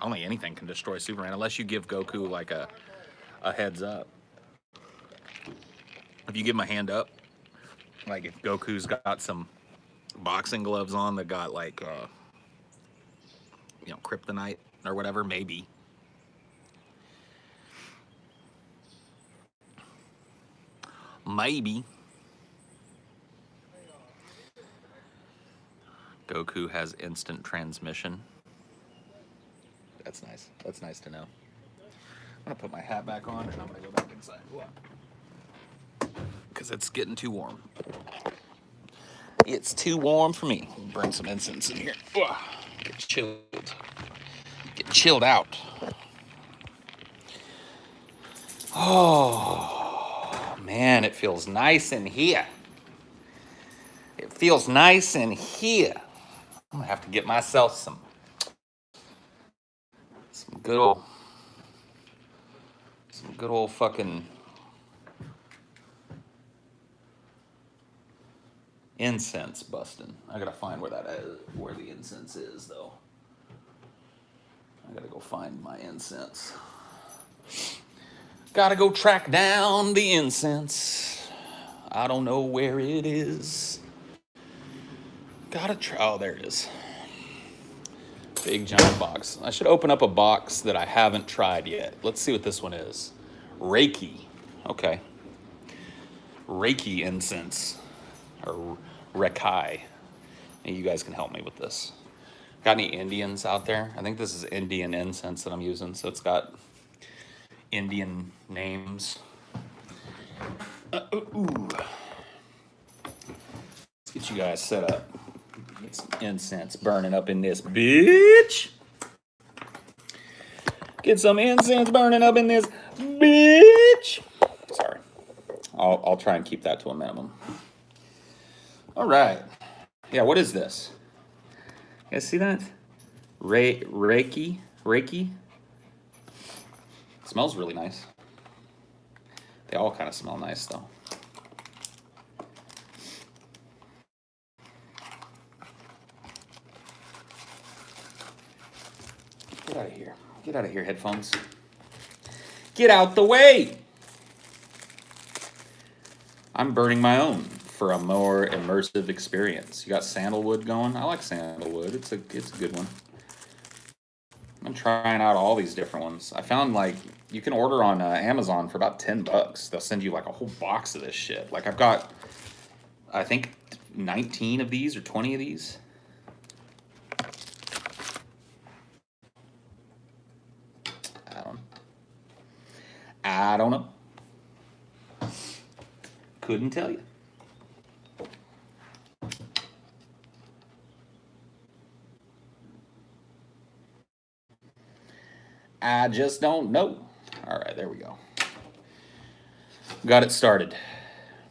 I don't think anything can destroy Superman unless you give Goku like a heads up. If you give him a hand up, like if Goku's got some boxing gloves on that got like, you know, kryptonite or whatever, maybe. Maybe. Goku has instant transmission. That's nice. That's nice to know. I'm going to put my hat back on and I'm going to go back inside. Because it's getting too warm. It's too warm for me. Bring some incense in here. Get chilled. Get chilled out. Oh, man, it feels nice in here. It feels nice in here. I'm going to have to get myself some good old fucking incense busting. I gotta find where the incense is, though. I gotta go find my incense. Gotta go track down the incense. I don't know where it is. Oh, there it is. Big giant box. I should open up a box that I haven't tried yet. Let's see what this one is. Reiki. Okay. Reiki incense. Or Rekai. You guys can help me with this. Got any Indians out there? I think this is Indian incense that I'm using, so it's got Indian names. Let's get you guys set up. Get some incense burning up in this bitch. Get some incense burning up in this bitch. Sorry. I'll try and keep that to a minimum. All right. Yeah, what is this? You guys see that? Reiki? It smells really nice. They all kind of smell nice, though. Get out of here. Get out of here, headphones. Get out the way! I'm burning my own for a more immersive experience. You got sandalwood going. I like sandalwood. It's a good one. I'm trying out all these different ones. I found like you can order on Amazon for about $10. They'll send you like a whole box of this shit. Like I've got, I think 19 of these or 20 of these. I don't know. Couldn't tell you. I just don't know. All right, there we go. Got it started.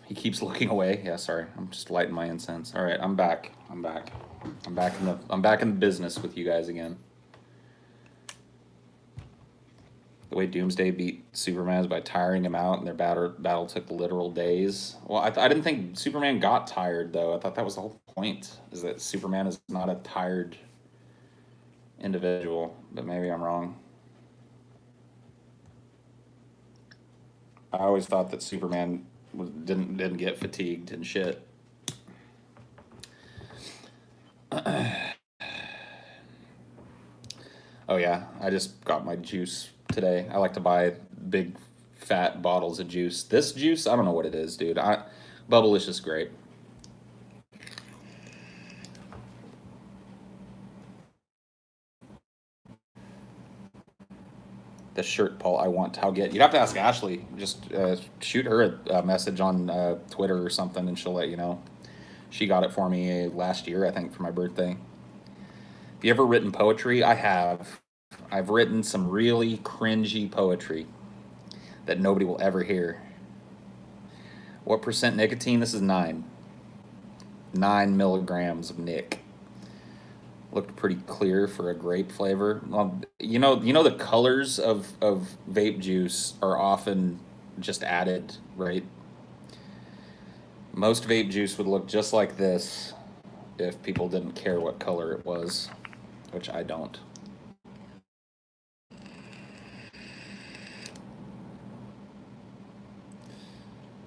He keeps looking away. Yeah, sorry. I'm just lighting my incense. All right, I'm back. I'm back in the business with you guys again. The way Doomsday beat Superman is by tiring him out, and their battle took literal days. Well, I didn't think Superman got tired, though. I thought that was the whole point, is that Superman is not a tired individual, but maybe I'm wrong. I always thought that Superman didn't get fatigued and shit. Oh yeah, I just got my juice today. I like to buy big fat bottles of juice. This juice, I don't know what it is, dude. Bubblicious grape. The shirt, Paul, I want to get. You'd have to ask Ashley. Just shoot her a message on Twitter or something, and she'll let you know. She got it for me last year, I think, for my birthday. Have you ever written poetry? I have. I've written some really cringy poetry that nobody will ever hear. What percent nicotine? This is 9. 9 milligrams of nic. Looked pretty clear for a grape flavor. You know the colors of vape juice are often just added, right? Most vape juice would look just like this if people didn't care what color it was, which I don't.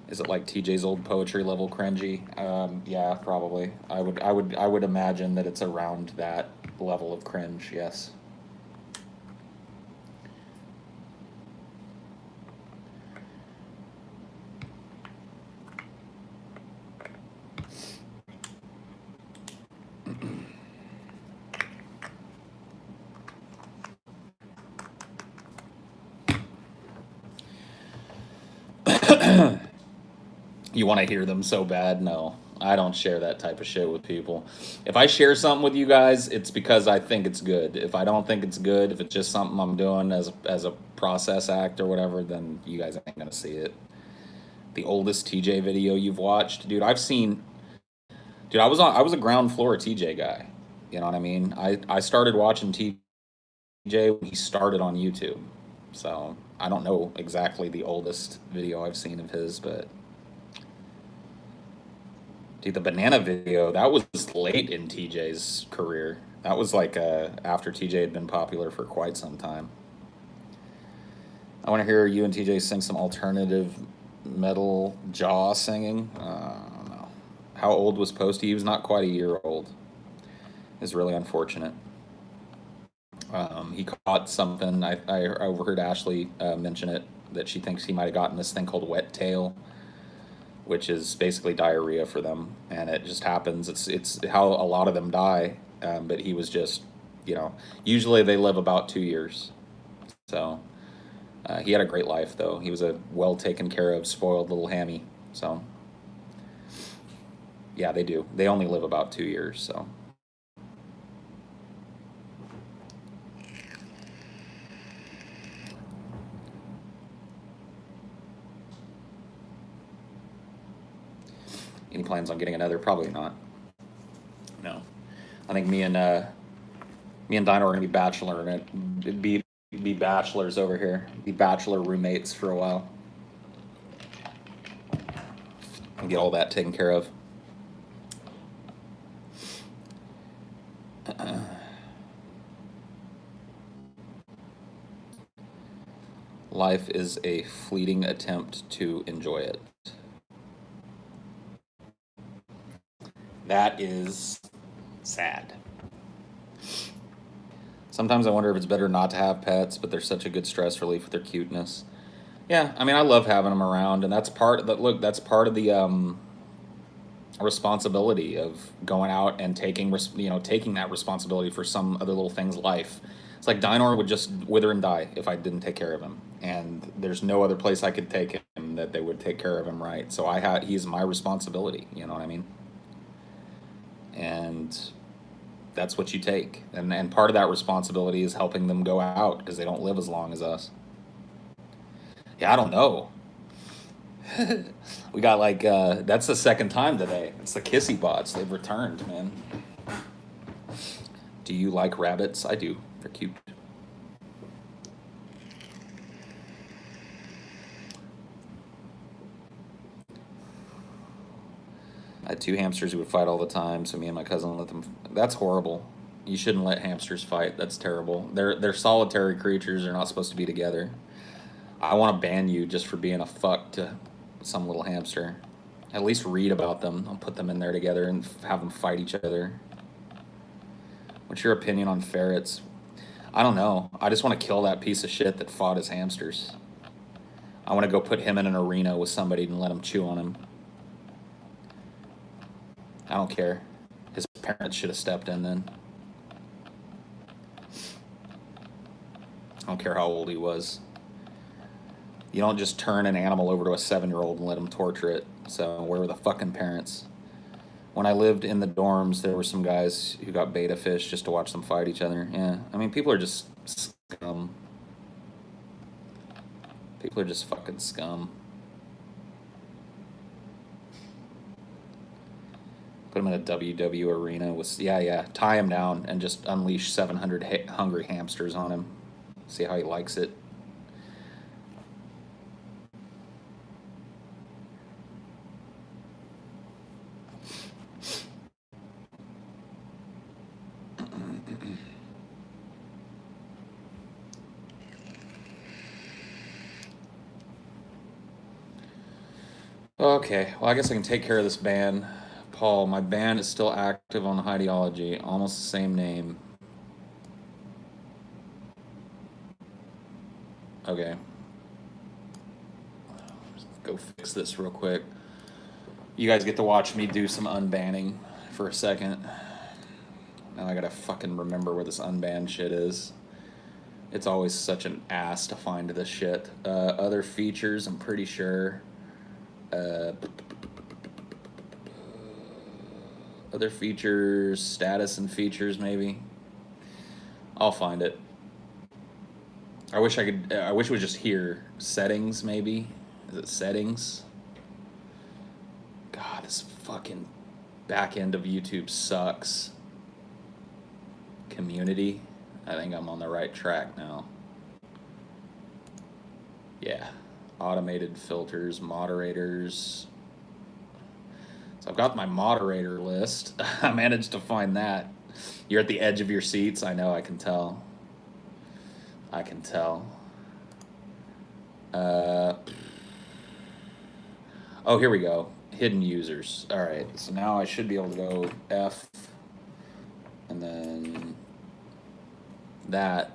Is it like TJ's old poetry level cringy? Yeah, probably. I would imagine that it's around that level of cringe. Yes. You want to hear them so bad? No, I don't share that type of shit with people. If I share something with you guys, it's because I think it's good. If I don't think it's good, if it's just something I'm doing as a process act or whatever, then you guys ain't gonna see it. The oldest TJ video you've watched, dude. Dude. I was a ground floor TJ guy. You know what I mean? I started watching TJ when he started on YouTube. So I don't know exactly the oldest video I've seen of his, but. Dude, the banana video, that was late in TJ's career. That was like after TJ had been popular for quite some time. I want to hear you and TJ sing some alternative metal jaw singing. No. How old was Posty? He was not quite a year old. It's really unfortunate. He caught something. I overheard Ashley mention it, that she thinks he might have gotten this thing called wet tail, which is basically diarrhea for them, and it just happens. It's how a lot of them die, but he was just, usually they live about 2 years. So he had a great life, though. He was a well taken care of, spoiled little hammy. So yeah, they do. They only live about 2 years, so. Any plans on getting another? Probably not. No. I think me and Dino are gonna be be bachelors over here. Be bachelor roommates for a while. And get all that taken care of. Life is a fleeting attempt to enjoy it. That is sad. Sometimes I wonder if it's better not to have pets, but they're such a good stress relief with their cuteness. Yeah, I mean, I love having them around, and that's part. That look, that's part of the responsibility of going out and taking that responsibility for some other little thing's life. It's like Dinor would just wither and die if I didn't take care of him, and there's no other place I could take him that they would take care of him right. So he's my responsibility. You know what I mean? And that's what you take, and part of that responsibility is helping them go out because they don't live as long as us. Yeah, I don't know. We got like that's the second time today. It's the kissy bots. They've returned, man. Do you like rabbits? I do. They're cute. I had 2 hamsters who would fight all the time, so me and my cousin let them. That's horrible. You shouldn't let hamsters fight. That's terrible. They're solitary creatures. They're not supposed to be together. I want to ban you just for being a fuck to some little hamster. At least read about them. I'll put them in there together and have them fight each other. What's your opinion on ferrets? I don't know. I just want to kill that piece of shit that fought his hamsters. I want to go put him in an arena with somebody and let him chew on him. I don't care. His parents should have stepped in then. I don't care how old he was. You don't just turn an animal over to a 7-year-old and let him torture it. So where were the fucking parents? When I lived in the dorms, there were some guys who got beta fish just to watch them fight each other. Yeah, I mean, people are just scum. People are just fucking scum. Put him in a WW arena with, yeah, tie him down and just unleash 700 hungry hamsters on him. See how he likes it. Okay, well, I guess I can take care of this ban. Paul, my ban is still active on Highdeology, almost the same name. Okay. Go fix this real quick. You guys get to watch me do some unbanning for a second. Now I gotta fucking remember where this unbanned shit is. It's always such an ass to find this shit. Other features, I'm pretty sure. Other features, status and features, maybe. I'll find it. I wish it was just here. Settings, maybe. Is it settings? God, this fucking back end of YouTube sucks. Community. I think I'm on the right track now. Yeah. Automated filters, moderators. So I've got my moderator list. I managed to find that. You're at the edge of your seats. I know, I can tell. I can tell. Oh, here we go. Hidden users. All right, so now I should be able to go F, and then that.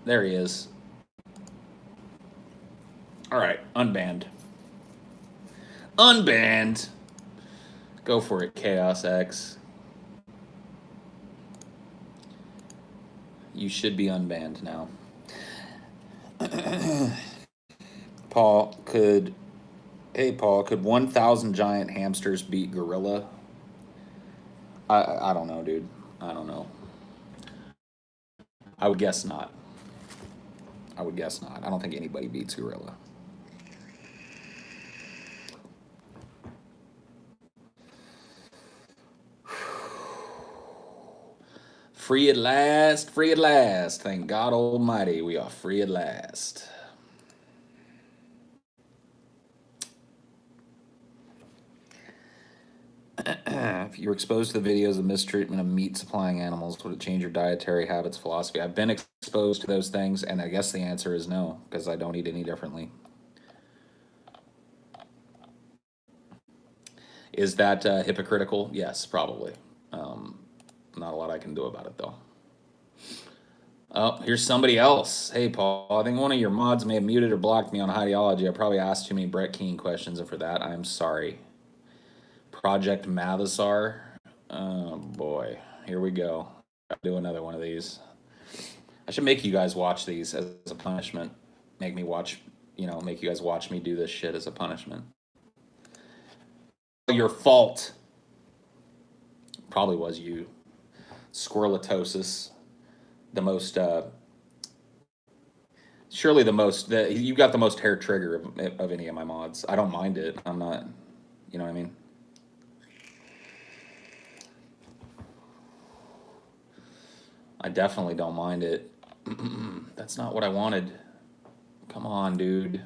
There he is. All right, unbanned. Unbanned. Go for it, Chaos X. You should be unbanned now. Paul, could 1,000 giant hamsters beat gorilla? I don't know, dude. I don't know. I would guess not. I don't think anybody beats gorilla. Free at last, free at last. Thank God Almighty, we are free at last. If you were exposed to the videos of mistreatment of meat supplying animals, would it change your dietary habits, philosophy? I've been exposed to those things, and I guess the answer is no, because I don't eat any differently. Is that hypocritical? Yes, probably. Not a lot I can do about it though. Oh, here's somebody else. Hey, Paul, I think one of your mods may have muted or blocked me on Highdeology. I probably asked too many Brett Keane questions, and for that, I'm sorry. Project Mathasar. Oh, boy. Here we go. I'll do another one of these. I should make you guys watch these as a punishment. Make me watch, make you guys watch me do this shit as a punishment. Your fault. Probably was you. Squirlatosis. The most, surely the most, you got the most hair trigger of any of my mods. I don't mind it. I'm not, you know what I mean? I definitely don't mind it. That's not what I wanted. Come on, dude.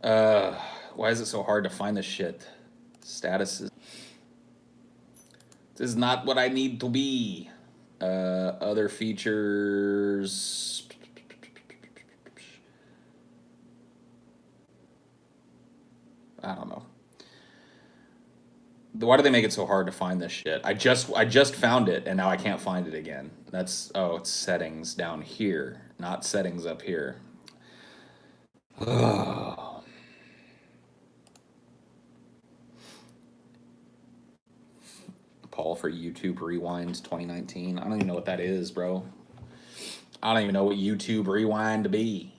Why is it so hard to find this shit? Statuses. This is not what I need to be. Other features. I don't know. Why do they make it so hard to find this shit? I just found it and now I can't find it again. That's it's settings down here, not settings up here. Oh. Paul for YouTube Rewind 2019. I don't even know what that is, bro. I don't even know what YouTube Rewind to be.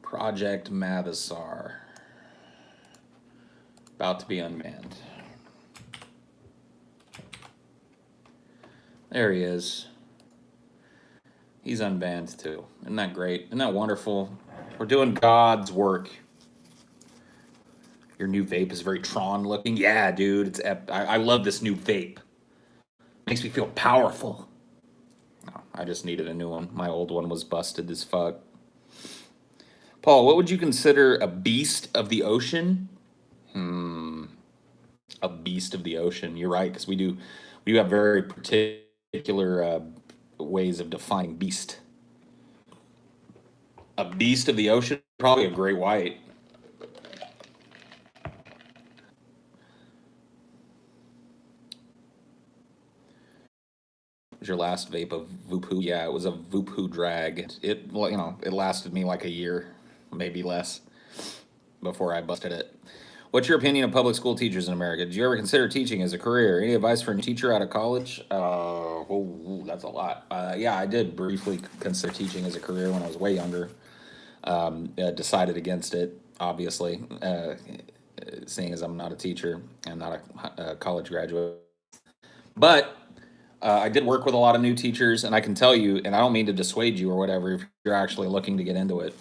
Project Mathasar. About to be unmanned. There he is. He's unbanned too. Isn't that great? Isn't that wonderful? We're doing God's work. Your new vape is very Tron looking. Yeah, dude. It's I love this new vape. Makes me feel powerful. No, I just needed a new one. My old one was busted as fuck. Paul, what would you consider a beast of the ocean? A beast of the ocean. You're right, because we have very particular ways of defining beast. A beast of the ocean, probably a great white. Was your last vape of Voopoo? Yeah, it was a Voopoo drag. It lasted me like a year, maybe less, before I busted it. What's your opinion of public school teachers in America? Did you ever consider teaching as a career? Any advice for a teacher out of college? That's a lot. Yeah, I did briefly consider teaching as a career when I was way younger. Decided against it, obviously, seeing as I'm not a teacher and not a college graduate. But I did work with a lot of new teachers, and I can tell you, and I don't mean to dissuade you or whatever if you're actually looking to get into it,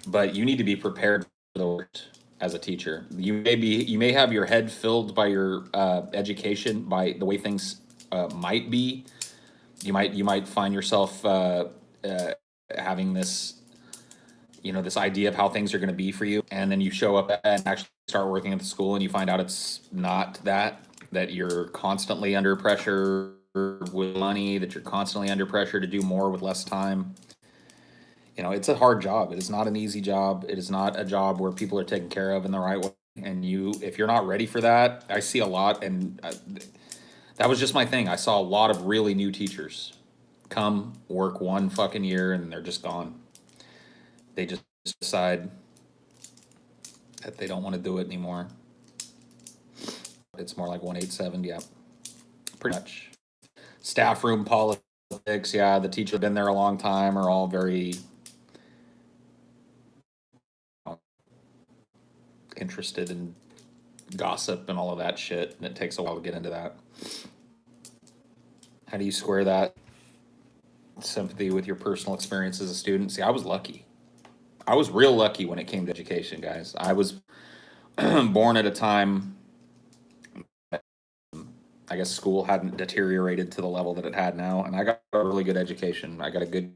but you need to be prepared for the worst as a teacher. You may have your head filled by your education, by the way things might be. You might find yourself having this, this idea of how things are going to be for you, and then you show up and actually start working at the school, and you find out it's not that you're constantly under pressure with money, that you're constantly under pressure to do more with less time. It's a hard job. It is not an easy job. It is not a job where people are taken care of in the right way. And if you're not ready for that, I see a lot, and that was just my thing. I saw a lot of really new teachers come work one fucking year and they're just gone. They just decide that they don't want to do it anymore. It's more like 187, yeah, pretty much. Staff room politics, yeah, the teacher been there a long time are all very interested in gossip and all of that shit, and it takes a while to get into that. How do you square that sympathy with your personal experience as a student? See, I was lucky. I was real lucky when it came to education, guys. I was born at a time, I guess school hadn't deteriorated to the level that it had now, and I got a really good education. I got a good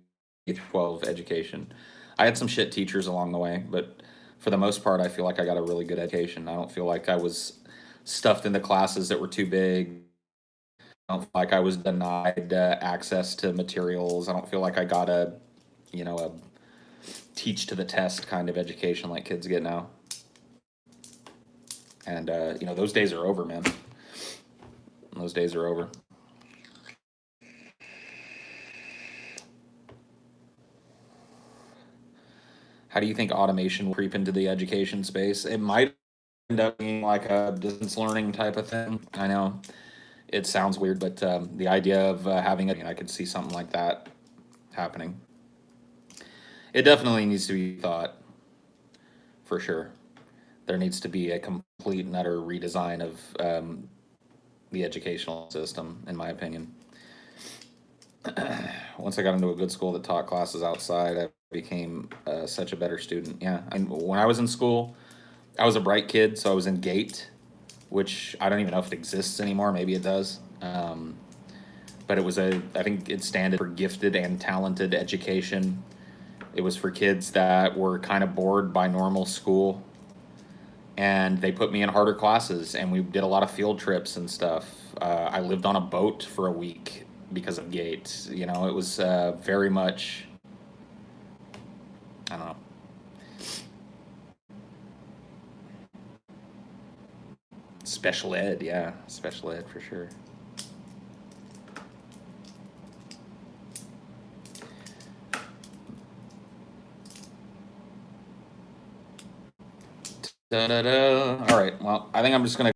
K-12 education. I had some shit teachers along the way, but for the most part, I feel like I got a really good education. I don't feel like I was stuffed into classes that were too big. I don't feel like I was denied access to materials. I don't feel like I got a teach to the test kind of education like kids get now. And, you know, those days are over, man. Those days are over. How do you think automation will creep into the education space? It might end up being like a distance learning type of thing. I know it sounds weird, but the idea of having it, I could see something like that happening. It definitely needs to be thought, for sure. There needs to be a complete and utter redesign of the educational system, in my opinion. Once I got into a good school that taught classes outside, I became such a better student. Yeah, and when I was in school, I was a bright kid, so I was in GATE, which I don't even know if it exists anymore. Maybe it does. But it was I think it standed for gifted and talented education. It was for kids that were kind of bored by normal school, and they put me in harder classes, and we did a lot of field trips and stuff. I lived on a boat for a week because of GATE. You know, it was very much, I don't know. Special ed, yeah, special ed for sure. Da, da, da. All right, well, I think I'm just gonna